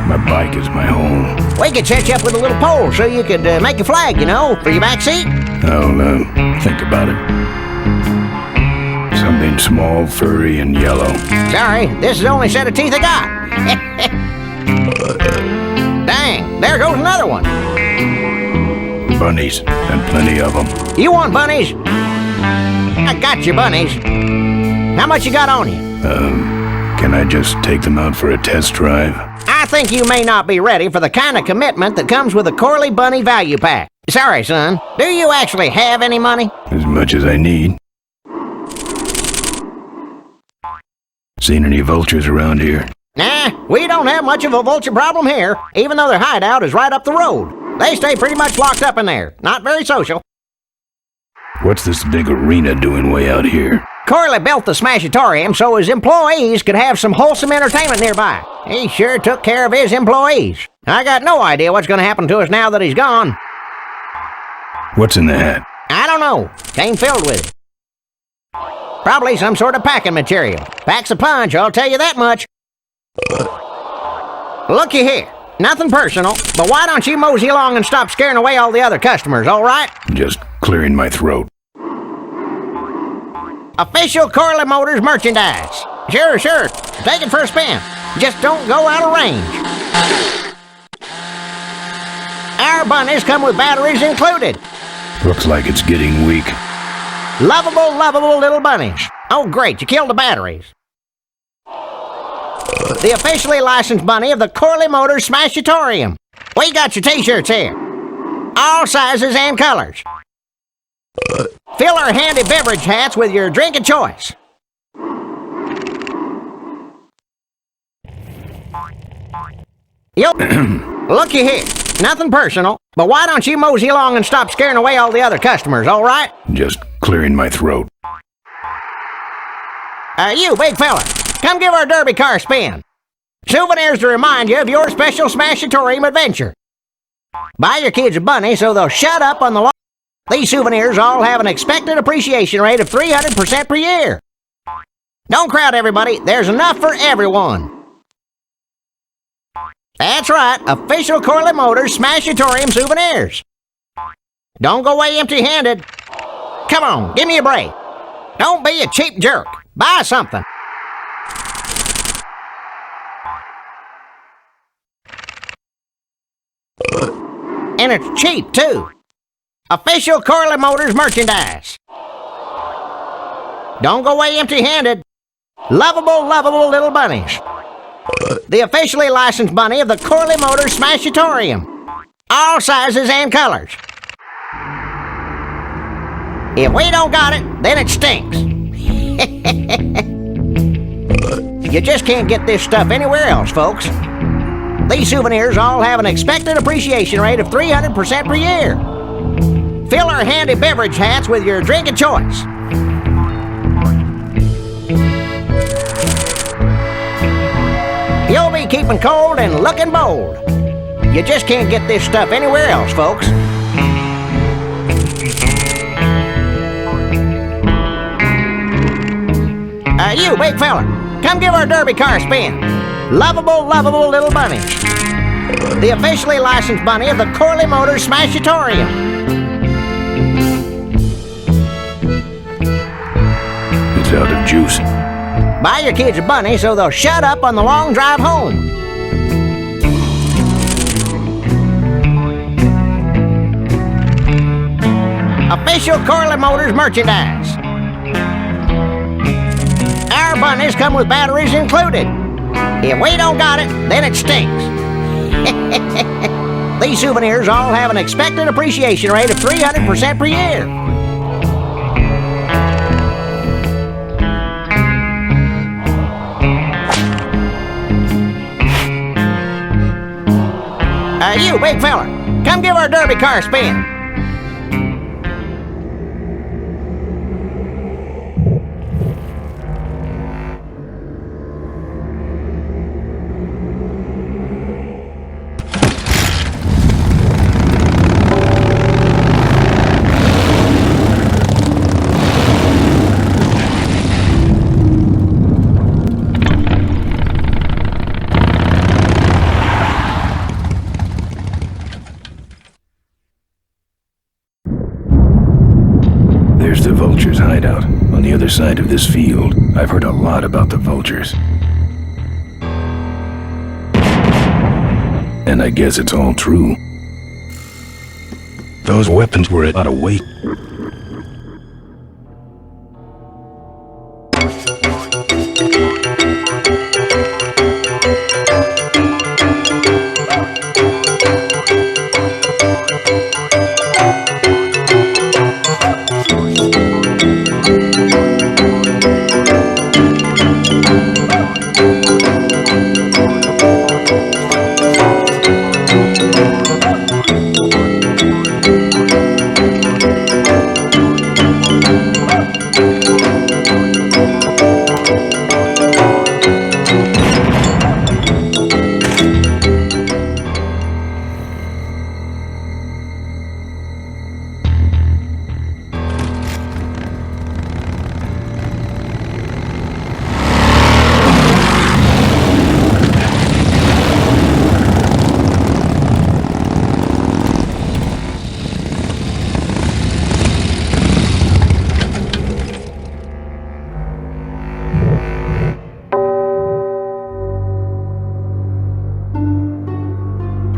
My bike is my home. We could set you up with a little pole so you could make a flag, you know, for your back seat. I'll think about it. Something small, furry, and yellow. Sorry, this is the only set of teeth I got. Dang, there goes another one. Bunnies, and plenty of them. You want bunnies? I got your bunnies. How much you got on you? Can I just take them out for a test drive? I think you may not be ready for the kind of commitment that comes with a Corley Bunny Value Pack. Sorry, son. Do you actually have any money? As much as I need. Seen any vultures around here? Nah, we don't have much of a vulture problem here, even though their hideout is right up the road. They stay pretty much locked up in there. Not very social. What's this big arena doing way out here? Corley built the Smashatorium so his employees could have some wholesome entertainment nearby. He sure took care of his employees. I got no idea what's going to happen to us now that he's gone. What's in the hat? I don't know. Came filled with it. Probably some sort of packing material. Packs a punch, I'll tell you that much. Looky here. Nothing personal, but why don't you mosey along and stop scaring away all the other customers, all right? Just clearing my throat. Official Corley Motors merchandise. Sure. Take it for a spin. Just don't go out of range. Our bunnies come with batteries included. Looks like it's getting weak. Lovable little bunnies. Oh, great, you killed the batteries. The officially licensed bunny of the Corley Motors Smashatorium. We got your t-shirts here. All sizes and colors. Fill our handy beverage hats with your drink of choice. Looky here. Nothing personal, but why don't you mosey along and stop scaring away all the other customers, all right? Just clearing my throat. You, big fella, come give our derby car a spin. Souvenirs to remind you of your special Smashatorium adventure. Buy your kids a bunny so they'll shut up on the lawn. These souvenirs all have an expected appreciation rate of 300% per year. Don't crowd everybody, there's enough for everyone. That's right, official Corley Motors Smashatorium souvenirs. Don't go away empty-handed. Come on, give me a break. Don't be a cheap jerk. Buy something. And it's cheap, too. Official Corley Motors merchandise. Don't go away empty-handed. Lovable little bunnies. The officially licensed bunny of the Corley Motors Smashatorium. All sizes and colors. If we don't got it, then it stinks. You just can't get this stuff anywhere else, folks. These souvenirs all have an expected appreciation rate of 300% per year. Fill our handy beverage hats with your drink of choice. You'll be keeping cold and looking bold. You just can't get this stuff anywhere else, folks. You, big fella, come give our derby car a spin. Lovable little bunnies. The officially licensed bunny of the Corley Motors Smashatorium. juice. Buy your kids a bunny so they'll shut up on the long drive home. Official Corley Motors merchandise. Our bunnies come with batteries included. If we don't got it, then it stinks. These souvenirs all have an expected appreciation rate of 300% per year. You, big fella, come give our derby car a spin. There's the Vulture's hideout, on the other side of this field. I've heard a lot about the Vultures. And I guess it's all true. Those weapons were a lot of weight.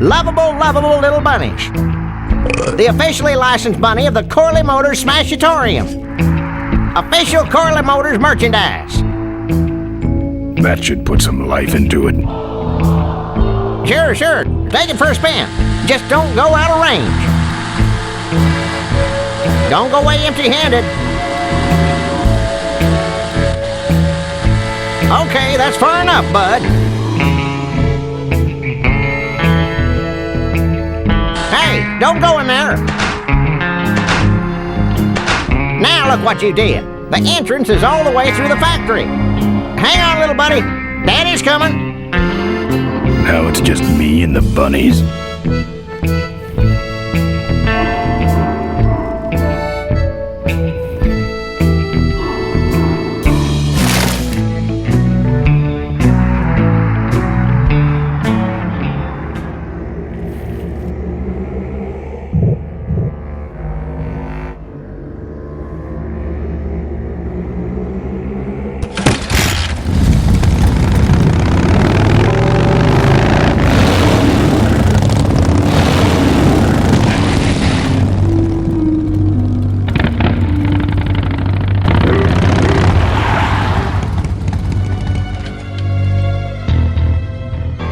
Lovable little bunnies. The officially licensed bunny of the Corley Motors Smashatorium. Official Corley Motors merchandise. That should put some life into it. Sure. Take it for a spin. Just don't go out of range. Don't go away empty-handed. Okay, that's far enough, bud. Hey, don't go in there. Now look what you did. The entrance is all the way through the factory. Hang on, little buddy. Daddy's coming. Now it's just me and the bunnies.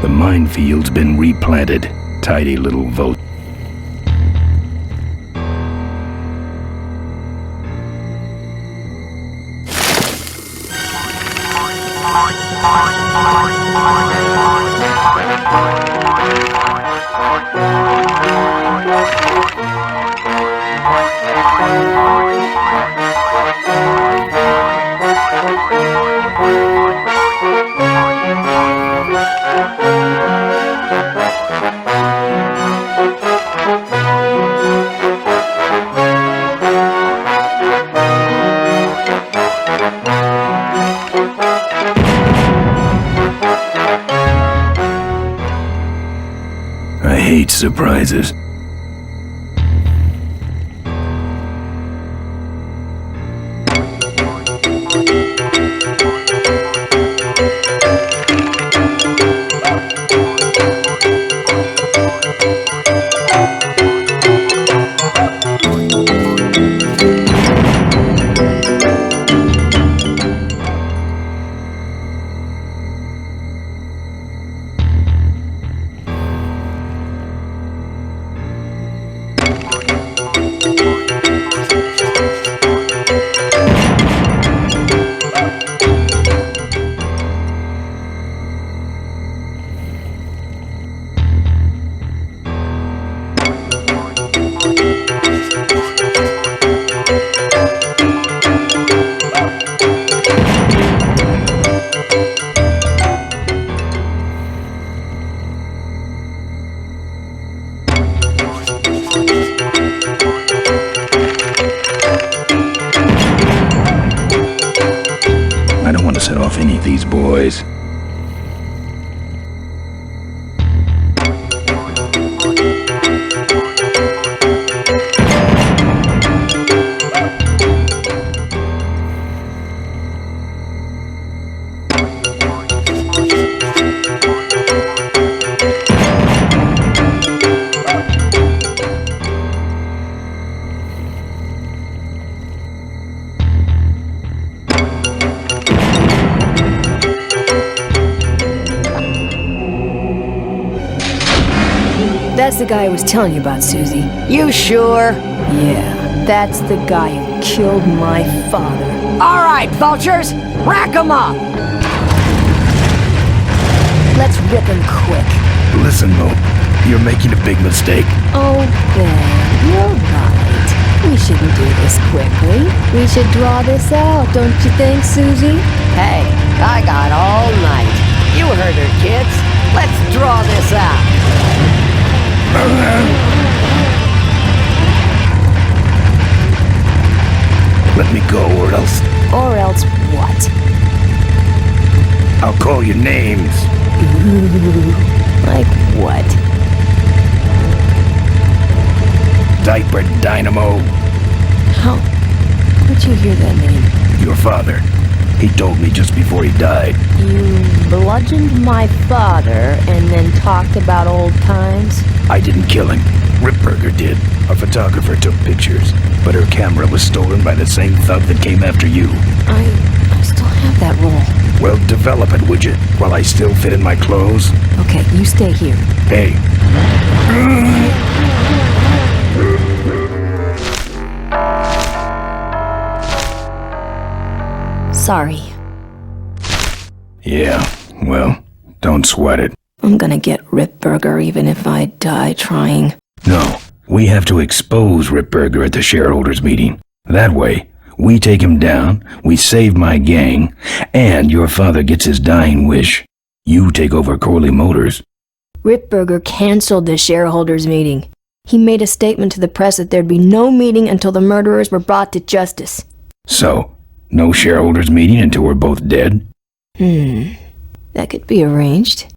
The minefield's been replanted. Tidy little vote. I hate surprises. beneath these boys. That's the guy I was telling you about, Susie. You sure? Yeah, that's the guy who killed my father. All right, vultures, rack 'em up! Let's rip him quick. Listen, Mo, you're making a big mistake. Oh, Ben, you're right. We shouldn't do this quickly. We should draw this out, don't you think, Susie? Hey, I got all night. You heard her, kids. Let's draw this out. Let me go, or else Or else what? I'll call you names. Like what? Diaper Dynamo. How'd you hear that name? Your father. He told me just before he died. You bludgeoned my father and then talked about old times? I didn't kill him. Ripburger did. A photographer took pictures, but her camera was stolen by the same thug that came after you. I still have that roll. Well, develop it, would you? While I still fit in my clothes? Okay, you stay here. Hey. Sorry. Yeah, well, don't sweat it. I'm gonna get Ripburger even if I die trying. No, we have to expose Ripburger at the shareholders meeting. That way, we take him down, we save my gang, and your father gets his dying wish. You take over Corley Motors. Ripburger canceled the shareholders meeting. He made a statement to the press that there'd be no meeting until the murderers were brought to justice. So, no shareholders meeting until we're both dead? That could be arranged.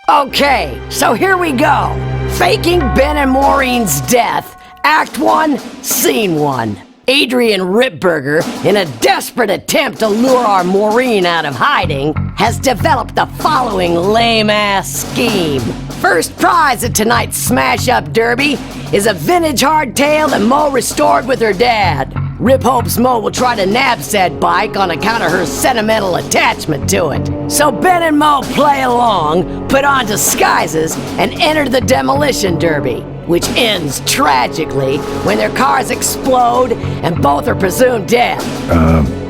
Okay, so here we go. Faking Ben and Maureen's death. Act 1, Scene 1. Adrian Ripburger, in a desperate attempt to lure our Maureen out of hiding, has developed the following lame-ass scheme. First prize at tonight's smash-up derby is a vintage hardtail that Mo restored with her dad. Rip hopes Mo will try to nab said bike on account of her sentimental attachment to it. So Ben and Mo play along, put on disguises, and enter the demolition derby, which ends tragically when their cars explode and both are presumed dead.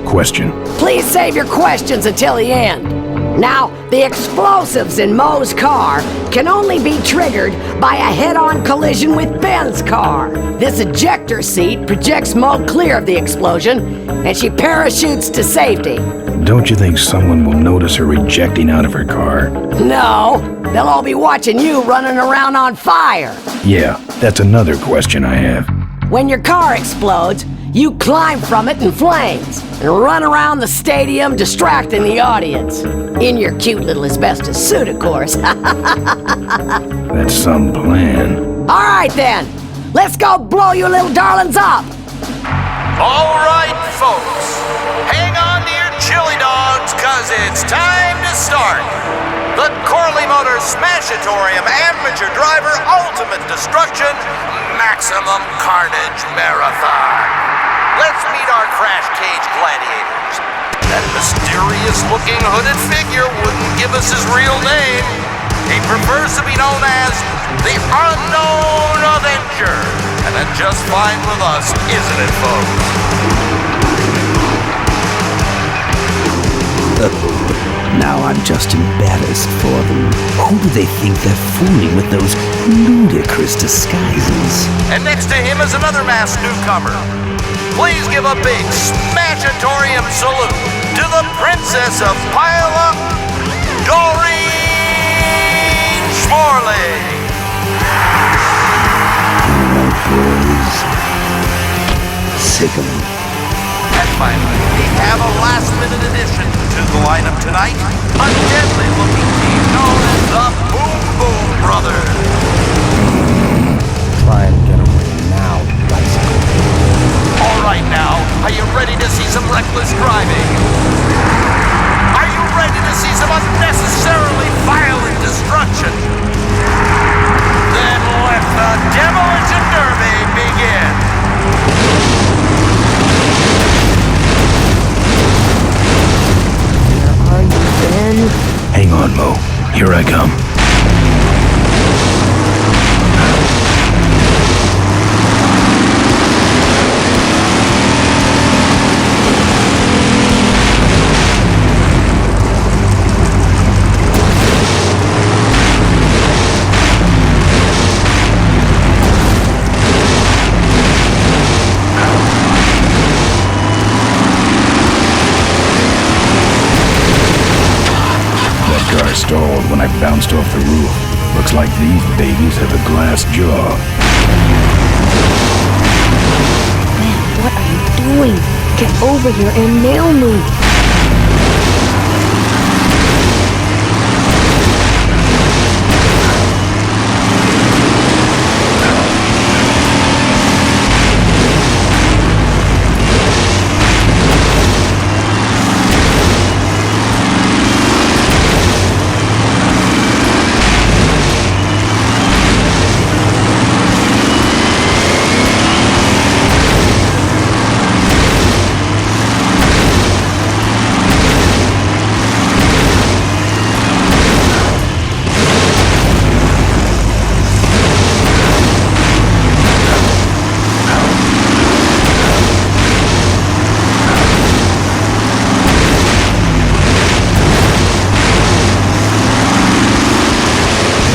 Question. Please save your questions until the end. Now, the explosives in Mo's car can only be triggered by a head-on collision with Ben's car. This ejector seat projects Mo clear of the explosion, and she parachutes to safety. Don't you think someone will notice her ejecting out of her car? No, they'll all be watching you running around on fire. Yeah, that's another question I have. When your car explodes, you climb from it in flames and run around the stadium distracting the audience. In your cute little asbestos suit, of course. That's some plan. All right then, let's go blow you little darlings up. All right, folks, hang on to your chili dogs, cause it's time to start. The Corley Motors Smashatorium Amateur Driver Ultimate Destruction Maximum Carnage Marathon. Let's meet our crash cage gladiators. That mysterious-looking hooded figure wouldn't give us his real name. He prefers to be known as the Unknown Avenger. And that's just fine with us, isn't it, folks? Now I'm just embarrassed for them. Who do they think they're fooling with those ludicrous disguises? And next to him is another masked newcomer. Please give a big Smashatorium salute to the Princess of Pile-Up, Doreen Schmorley. Right, boys. Sick 'em. And finally, we have a last-minute addition to the lineup tonight, a deadly-looking team known as the Boom Boom Brothers. Try and get away now, bicycle. All right now, are you ready to see some reckless driving? Are you ready to see some unnecessarily violent destruction? Then let the Demolition Derby begin. Where are you, Ben? Hang on, Mo. Here I come. Car stalled when I bounced off the roof. Looks like these babies have a glass jaw. Ben, what are you doing? Get over here and nail me.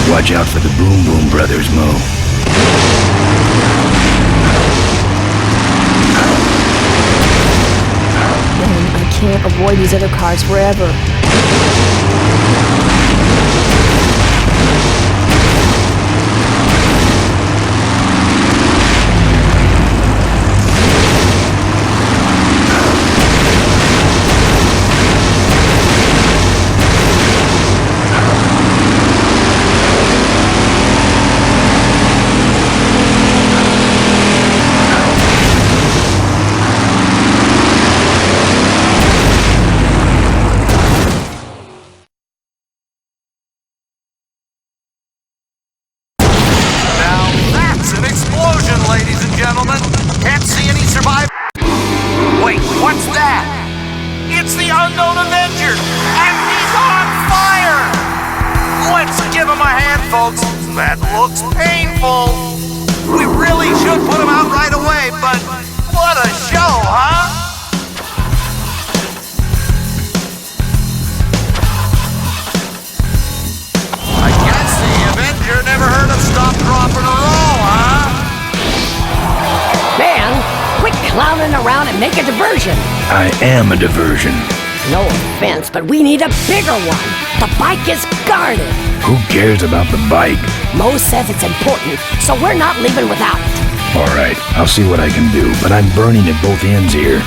Watch out for the Boom Boom Brothers, Mo. Ben, I can't avoid these other cars forever. Ladies and gentlemen, can't see any survivors. Wait, what's that? It's the Unknown Avenger, and he's on fire! Let's give him a hand, folks. That looks painful. We really should put him out right away, but what a show, huh? I guess the Avenger never heard of stop, drop, and roll, huh? Man, quit clowning around and make a diversion. I am a diversion. No offense, but we need a bigger one. The bike is guarded. Who cares about the bike? Mo says it's important, so we're not leaving without it. All right, I'll see what I can do, but I'm burning at both ends here.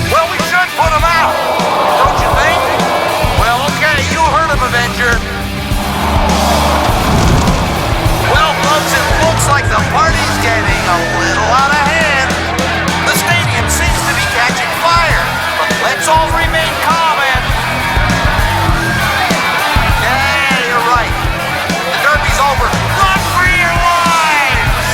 Well, we should put him out, don't you think? Well, okay, you heard him, Avenger. Well, folks, it looks like the party's getting a little out of hand. The stadium seems to be catching fire, but let's all remain calm and... Yeah, you're right. The derby's over. Run for your lives!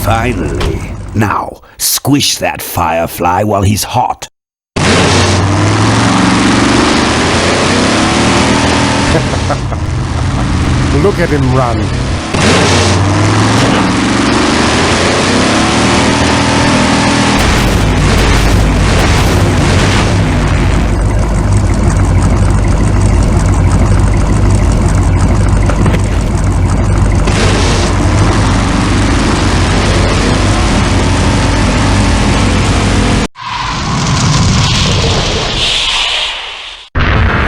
Finally. Now, squish that firefly while he's hot. Look at him run.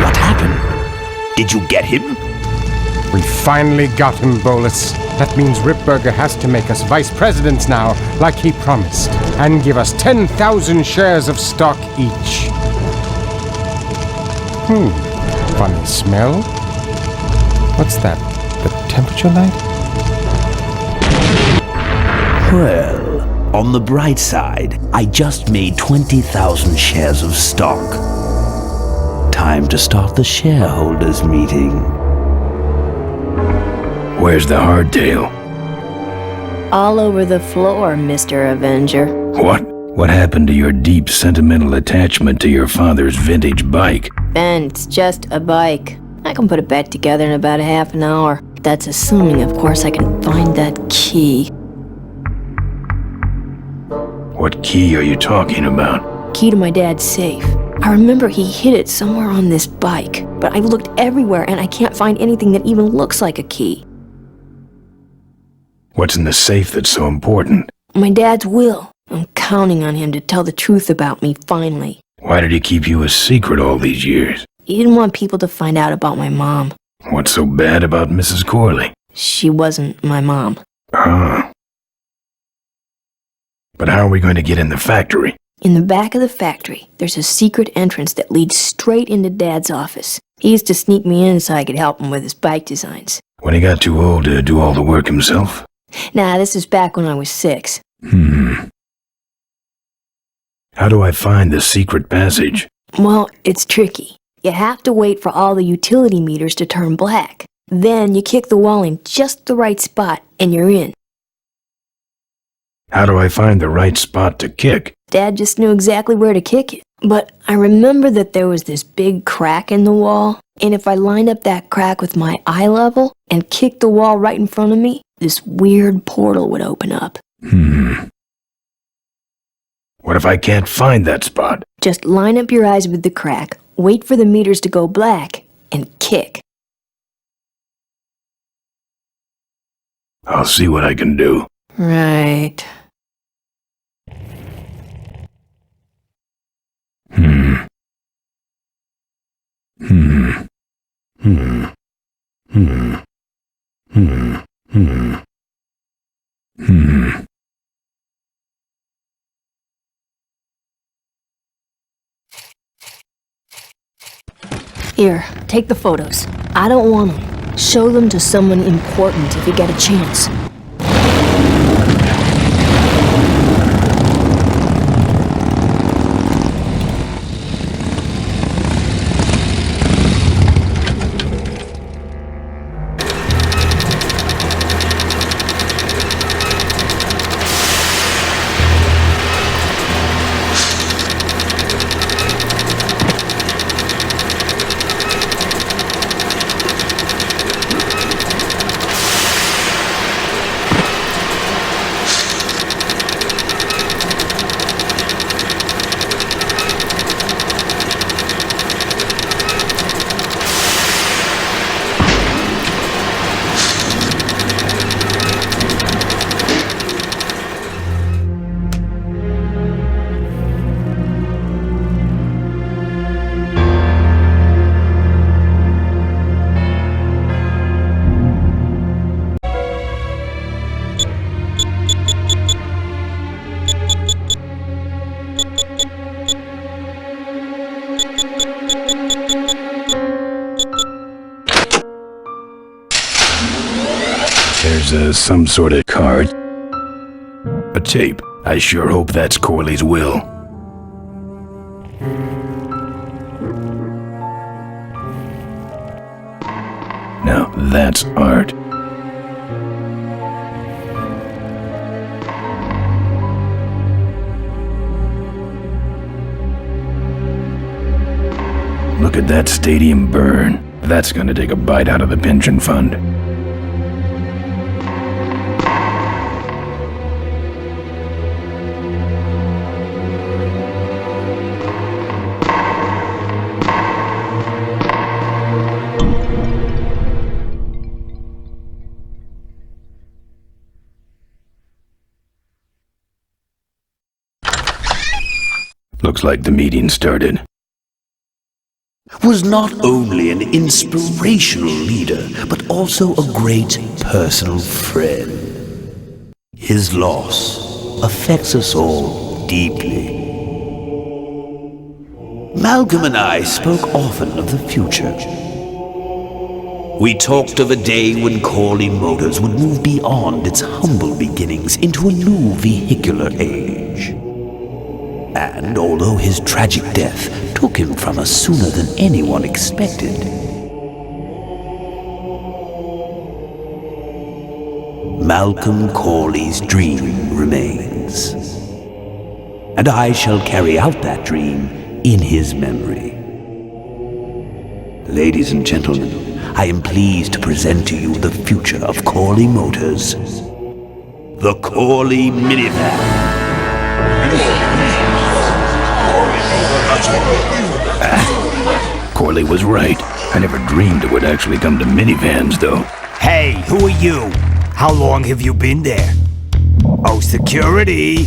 What happened? Did you get him? We finally got him, Bolus. That means Ripburger has to make us vice presidents now, like he promised, and give us 10,000 shares of stock each. Funny smell. What's that? The temperature light? Well, on the bright side, I just made 20,000 shares of stock. Time to start the shareholders meeting. Where's the hardtail? All over the floor, Mr. Avenger. What? What happened to your deep sentimental attachment to your father's vintage bike? Ben, it's just a bike. I can put it back together in about a half an hour. That's assuming, of course, I can find that key. What key are you talking about? Key to my dad's safe. I remember he hid it somewhere on this bike, but I've looked everywhere and I can't find anything that even looks like a key. What's in the safe that's so important? My dad's will. I'm counting on him to tell the truth about me, finally. Why did he keep you a secret all these years? He didn't want people to find out about my mom. What's so bad about Mrs. Corley? She wasn't my mom. Ah. But how are we going to get in the factory? In the back of the factory, there's a secret entrance that leads straight into Dad's office. He used to sneak me in so I could help him with his bike designs. When he got too old to do all the work himself? Nah, this is back when I was 6. How do I find the secret passage? Well, it's tricky. You have to wait for all the utility meters to turn black. Then you kick the wall in just the right spot and you're in. How do I find the right spot to kick? Dad just knew exactly where to kick it. But I remember that there was this big crack in the wall, and if I lined up that crack with my eye level and kicked the wall right in front of me, this weird portal would open up. What if I can't find that spot? Just line up your eyes with the crack, wait for the meters to go black, and kick. I'll see what I can do. Right. Here, take the photos. I don't want them. Show them to someone important if you get a chance. There's some sort of card. A tape. I sure hope that's Corley's will. Now that's art. Look at that stadium burn. That's gonna take a bite out of the pension fund. Looks like the meeting started. was not only an inspirational leader, but also a great personal friend. His loss affects us all deeply. Malcolm and I spoke often of the future. We talked of a day when Corley Motors would move beyond its humble beginnings into a new vehicular age. And although his tragic death took him from us sooner than anyone expected, Malcolm Corley's dream remains. And I shall carry out that dream in his memory. Ladies and gentlemen, I am pleased to present to you the future of Corley Motors. The Corley Minivan. Corley was right. I never dreamed it would actually come to minivans, though. Hey, who are you? How long have you been there? Oh, security!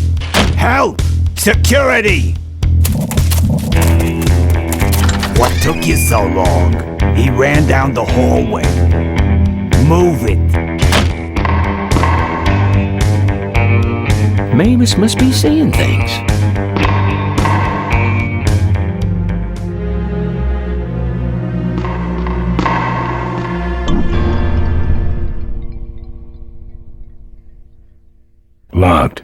Help! Security! What took you so long? He ran down the hallway. Move it. Mavis must be seeing things. Locked.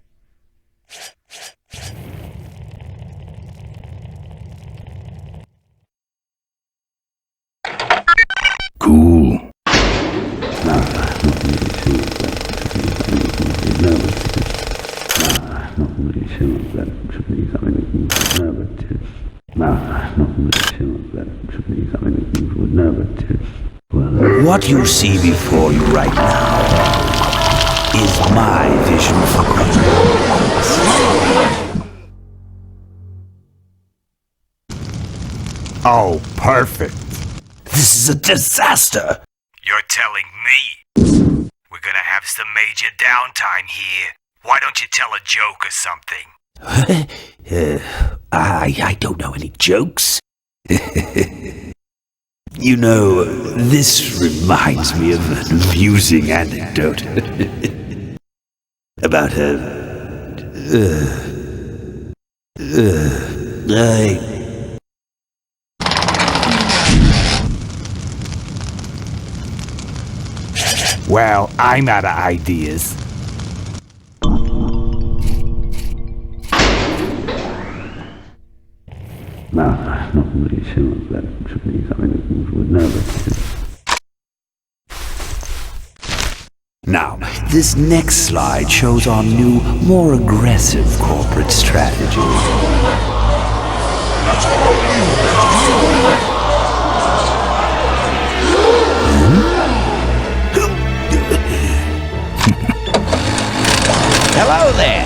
Cool. What you see before you right now is my vision for Christmas. Oh, perfect. This is a disaster. You're telling me we're gonna have some major downtime here. Why don't you tell a joke or something? I don't know any jokes. You know, this reminds me of an amusing anecdote about Well, I'm out of ideas. Now, this next slide shows our new, more aggressive corporate strategy. Hello there.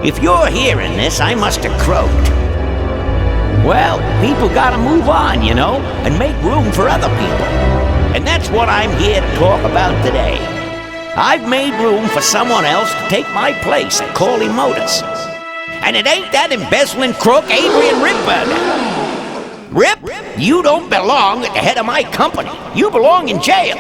If you're hearing this, I must have croaked. Well, people gotta move on, you know, and make room for other people. And that's what I'm here to talk about today. I've made room for someone else to take my place at Corley Motors. And it ain't that embezzling crook Adrian Ripburger. Rip, you don't belong at the head of my company. You belong in jail.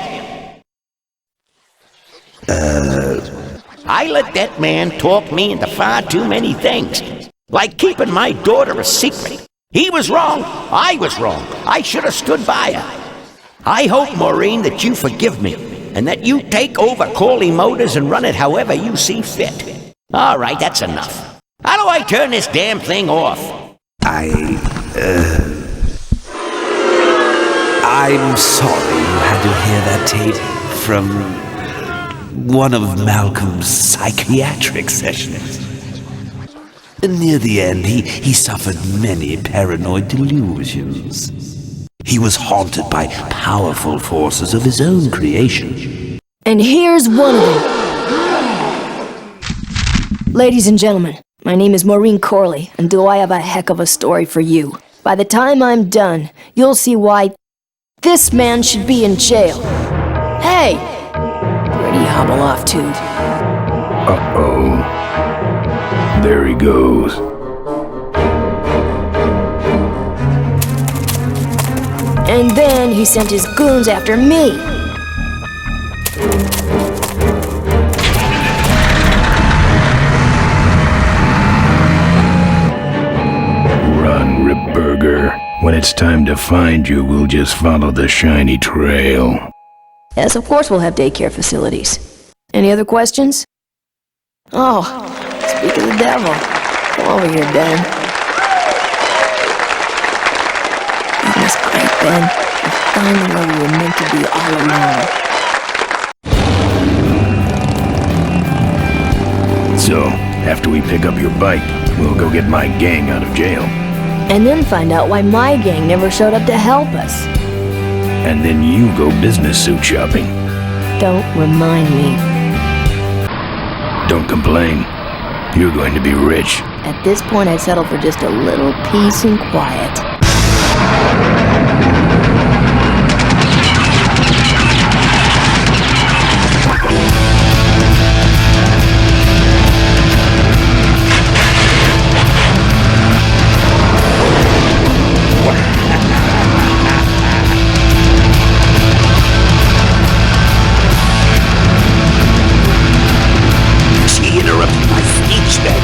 I let that man talk me into far too many things, like keeping my daughter a secret. He was wrong. I was wrong. I should have stood by her. I hope, Maureen, that you forgive me, and that you take over Corley Motors and run it however you see fit. All right, that's enough. How do I turn this damn thing off? I'm sorry you had to hear that tape from one of Malcolm's psychiatric sessions. Near the end, he suffered many paranoid delusions. He was haunted by powerful forces of his own creation. And here's one of them. Ladies and gentlemen, my name is Maureen Corley, and do I have a heck of a story for you. By the time I'm done, you'll see why this man should be in jail. Hey! Where'd he hobble off to? Uh-oh. There he goes. And then he sent his goons after me. Run, Ripburger. When it's time to find you, we'll just follow the shiny trail. Yes, of course we'll have daycare facilities. Any other questions? Oh, speak of the devil. Come over here, Ben. That was great, Ben. You're finally where we were meant to be all along. So, after we pick up your bike, we'll go get my gang out of jail. And then find out why my gang never showed up to help us. And then you go business suit shopping. Don't remind me. Don't complain. You're going to be rich. At this point, I'd settle for just a little peace and quiet. She interrupted my speech then.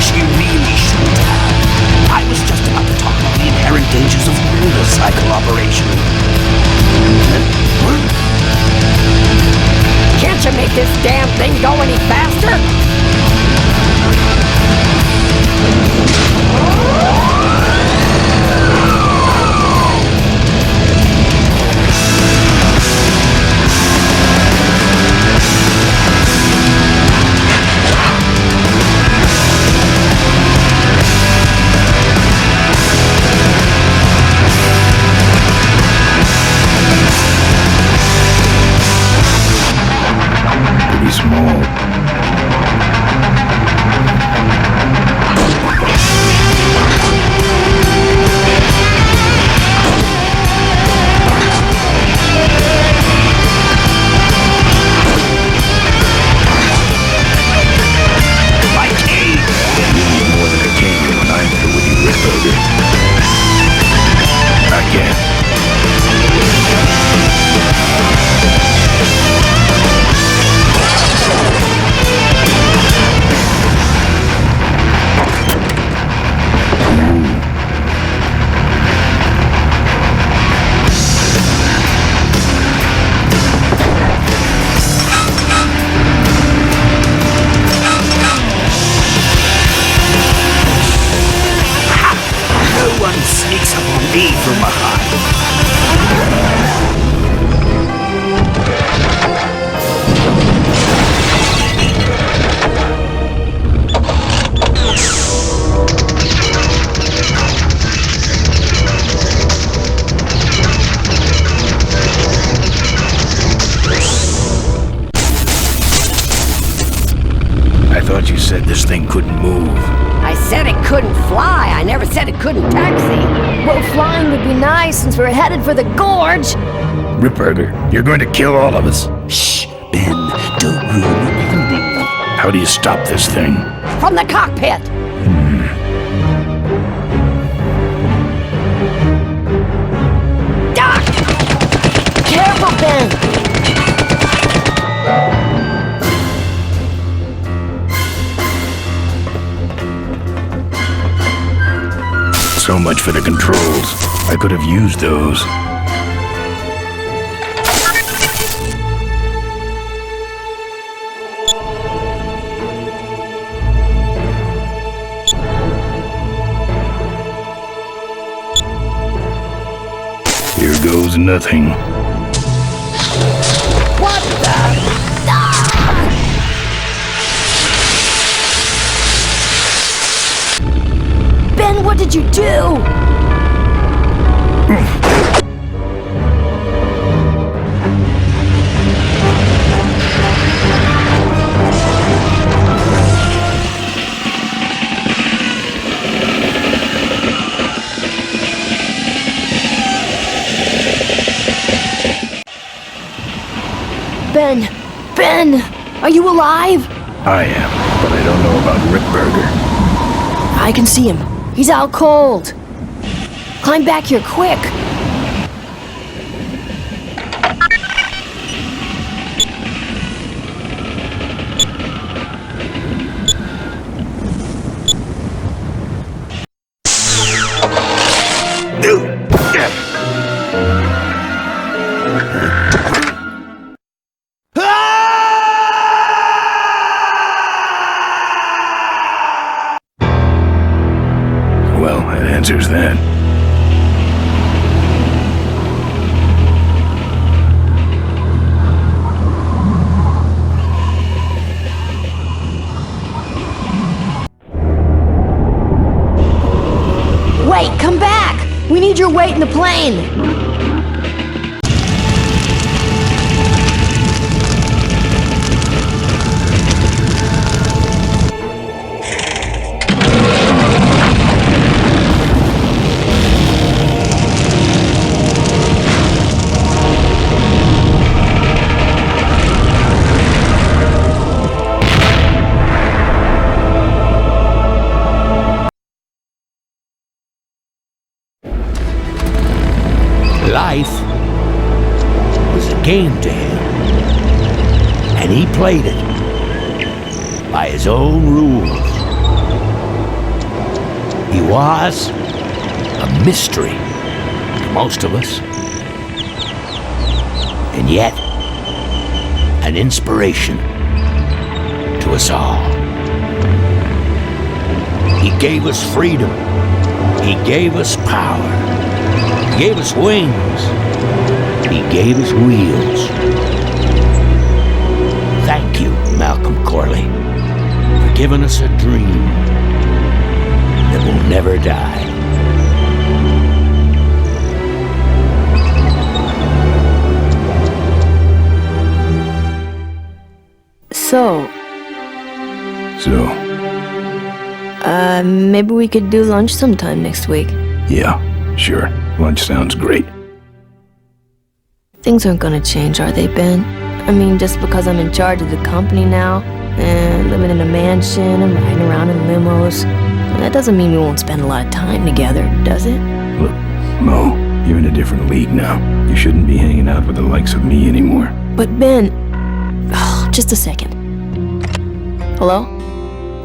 She really shouldn't have. I was just about to talk about the inherent dangers of motorcycle operation. Can't you make this damn thing go any faster? Pretty small. My cane! You need more than a cane when I'm here with you, Ripburger. I can't. No one sneaks up on me from behind. I thought you said this thing couldn't move. I said it couldn't fly. I never said it couldn't taxi. Well, flying would be nice since we're headed for the gorge. Ripburger, you're going to kill all of us. Shh, Ben, don't ruin the ending. How do you stop this thing? From the cockpit. Doc! Careful, Ben! So much for the controls. I could have used those. Here goes nothing. What the? Ben, what did you do? Ben! Ben! Are you alive? I am, but I don't know about Ripburger. I can see him. He's out cold. Climb back here, quick. answers that. Wait, come back! We need your weight in the plane! Life was a game to him, and he played it by his own rules. He was a mystery to most of us, and yet an inspiration to us all. He gave us freedom. He gave us power. He gave us wings. He gave us wheels. Thank you, Malcolm Corley, for giving us a dream that will never die. So, maybe we could do lunch sometime next week. Yeah, sure. Lunch sounds great. Things aren't gonna change, are they, Ben? I mean, just because I'm in charge of the company now, and living in a mansion and riding around in limos, that doesn't mean we won't spend a lot of time together, does it? Look, Mo, you're in a different league now. You shouldn't be hanging out with the likes of me anymore. But Ben... Oh, just a second. Hello?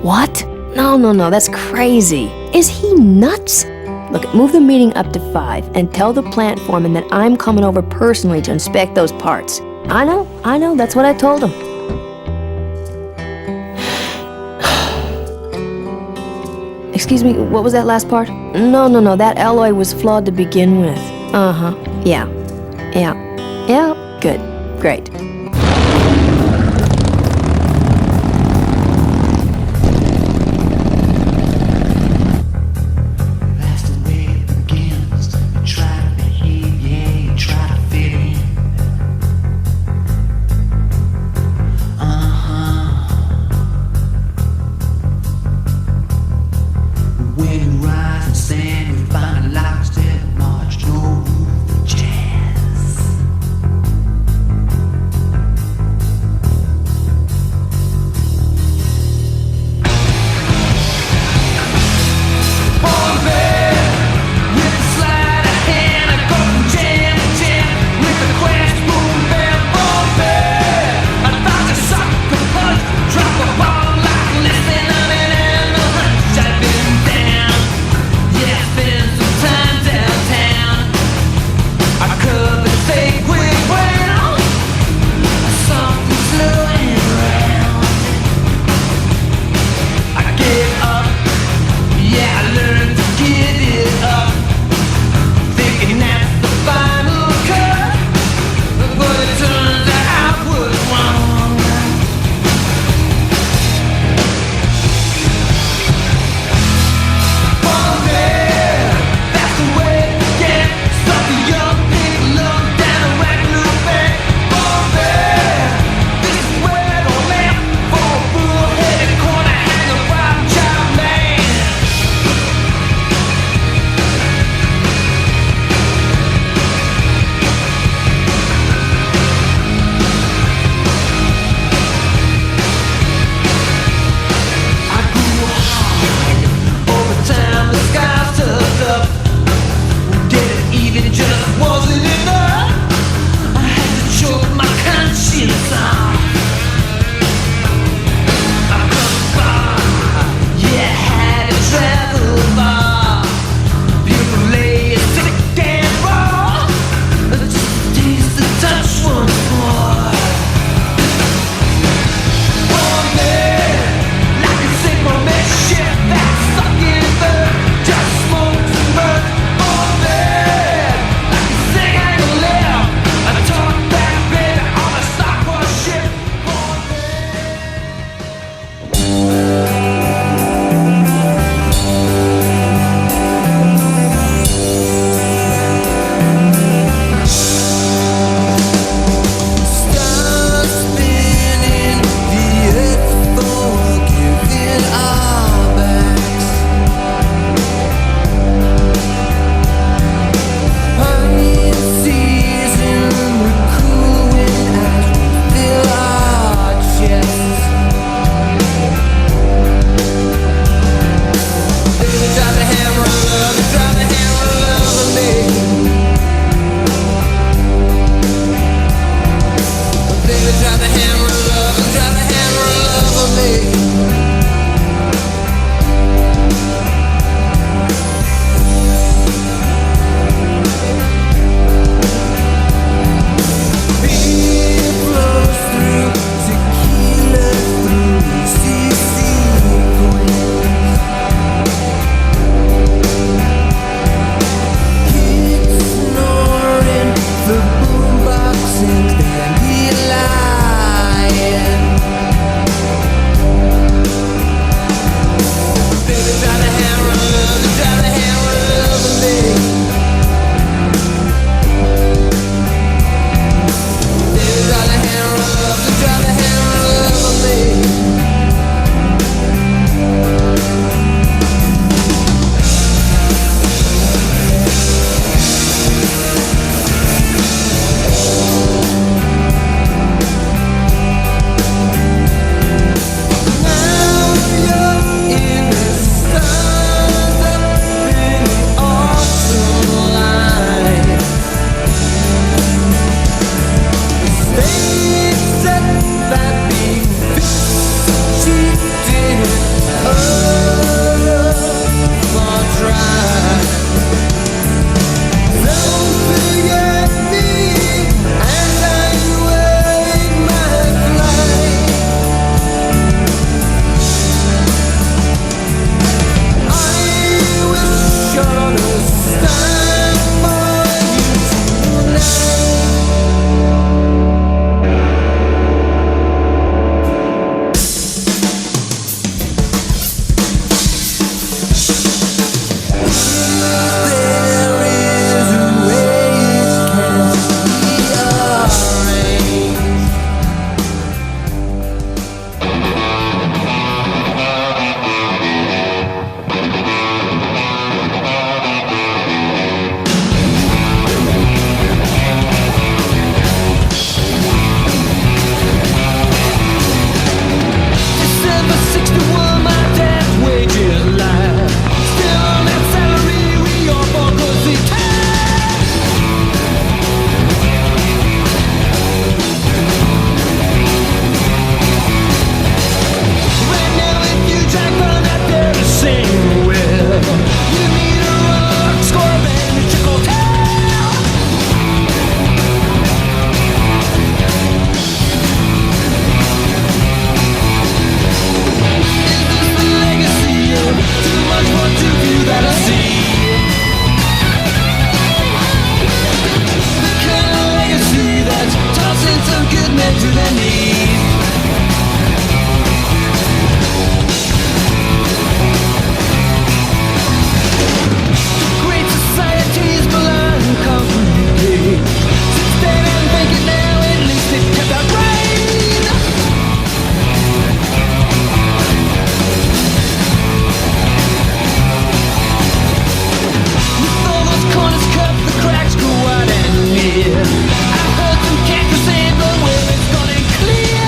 What? No, that's crazy. Is he nuts? Look, move the meeting up to 5 and tell the plant foreman that I'm coming over personally to inspect those parts. I know, that's what I told him. Excuse me, what was that last part? No, that alloy was flawed to begin with. Uh-huh, yeah, good, great. gonna stand by you tonight. There is a way it can be alright. December 61, my dad's wages lie. Still on that salary, we all bought 'cause he right now, if you try from that there to sing with, you need a rock score and a trickle tail. Is this the legacy of too much more to view that I see? The kind of legacy that's tossing some good men to their knees. Great society's blind company. Sit there and think it now, at least it kept out rain. With all those corners cut, the cracks go wide and near. I heard some cactus saying, but where it's gone and clear.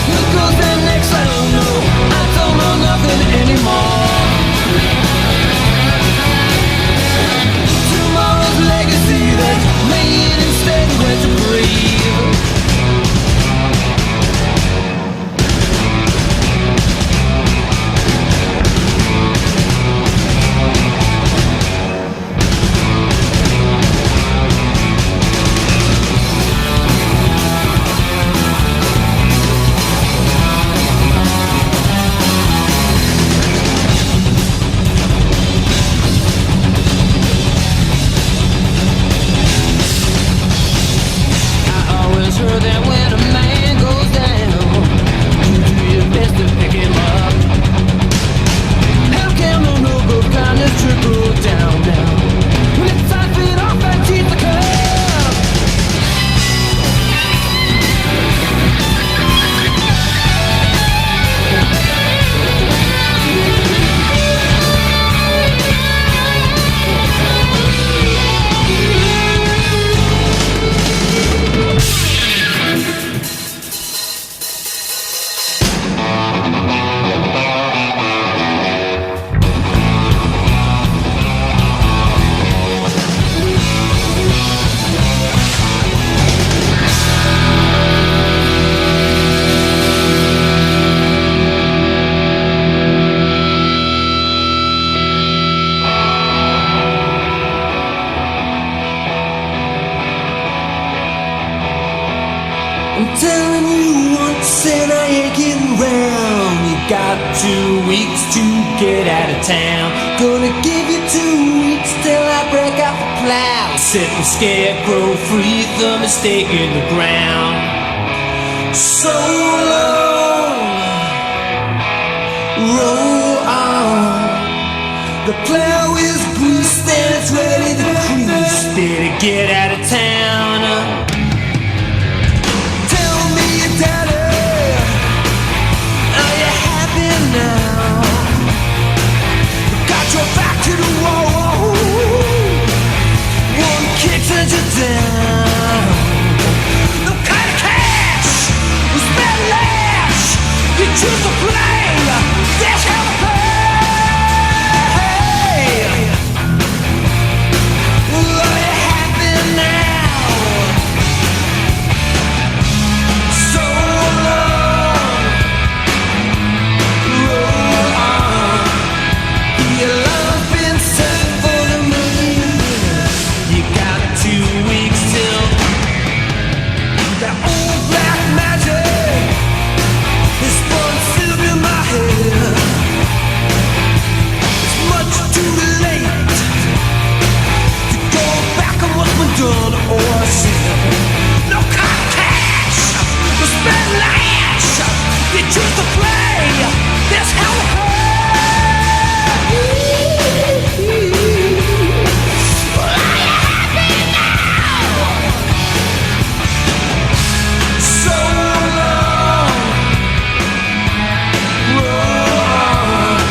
What goes there next, I don't know. I don't know nothing anymore. Tomorrow's legacy that's laying instead where to breathe. I always heard that when a man goes down, you do your best to pick him up. How can the noble kindness trickle down now? When it's time to feed off and teach the cup. I'm telling you once and I ain't getting round. You got 2 weeks to get out of town. Gonna give you 2 weeks till I break out the plow. Set the scarecrow free, the mistake in the ground. So long, roll on. The plow is greased and it's ready to cruise. Better get out of town. Back to the wall. One kick sends you down. No kind of cash. We spend lash. You choose to play. That's how to play. Are you happy now? choose to play this hellhole. So long, wrong.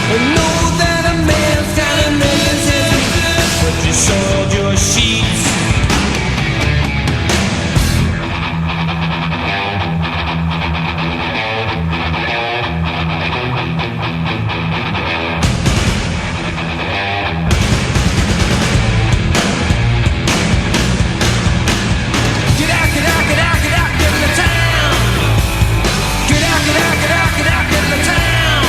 I know that a man's got a millions in it, but you sold your sheets. Get out, get out, get out, get out, get in the town. Get out, get out, get out, get out, get in the town.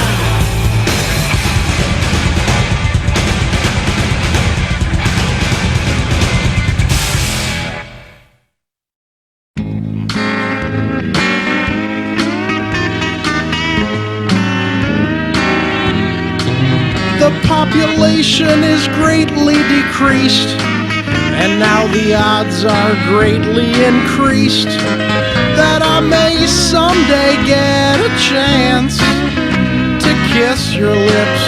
The population is greatly decreased, and now the odds are greatly increased that I may someday get a chance to kiss your lips.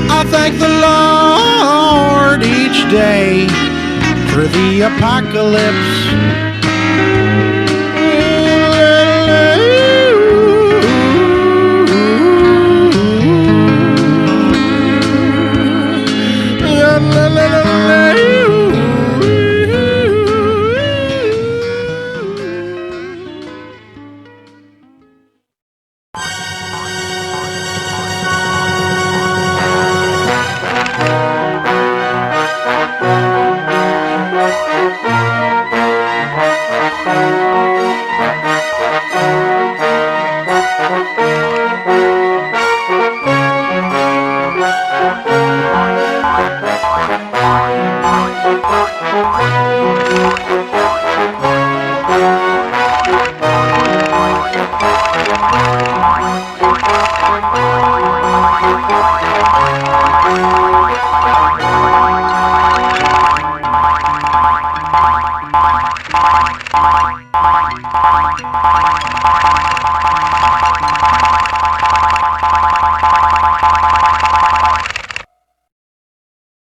I thank the Lord each day for the apocalypse. Bye.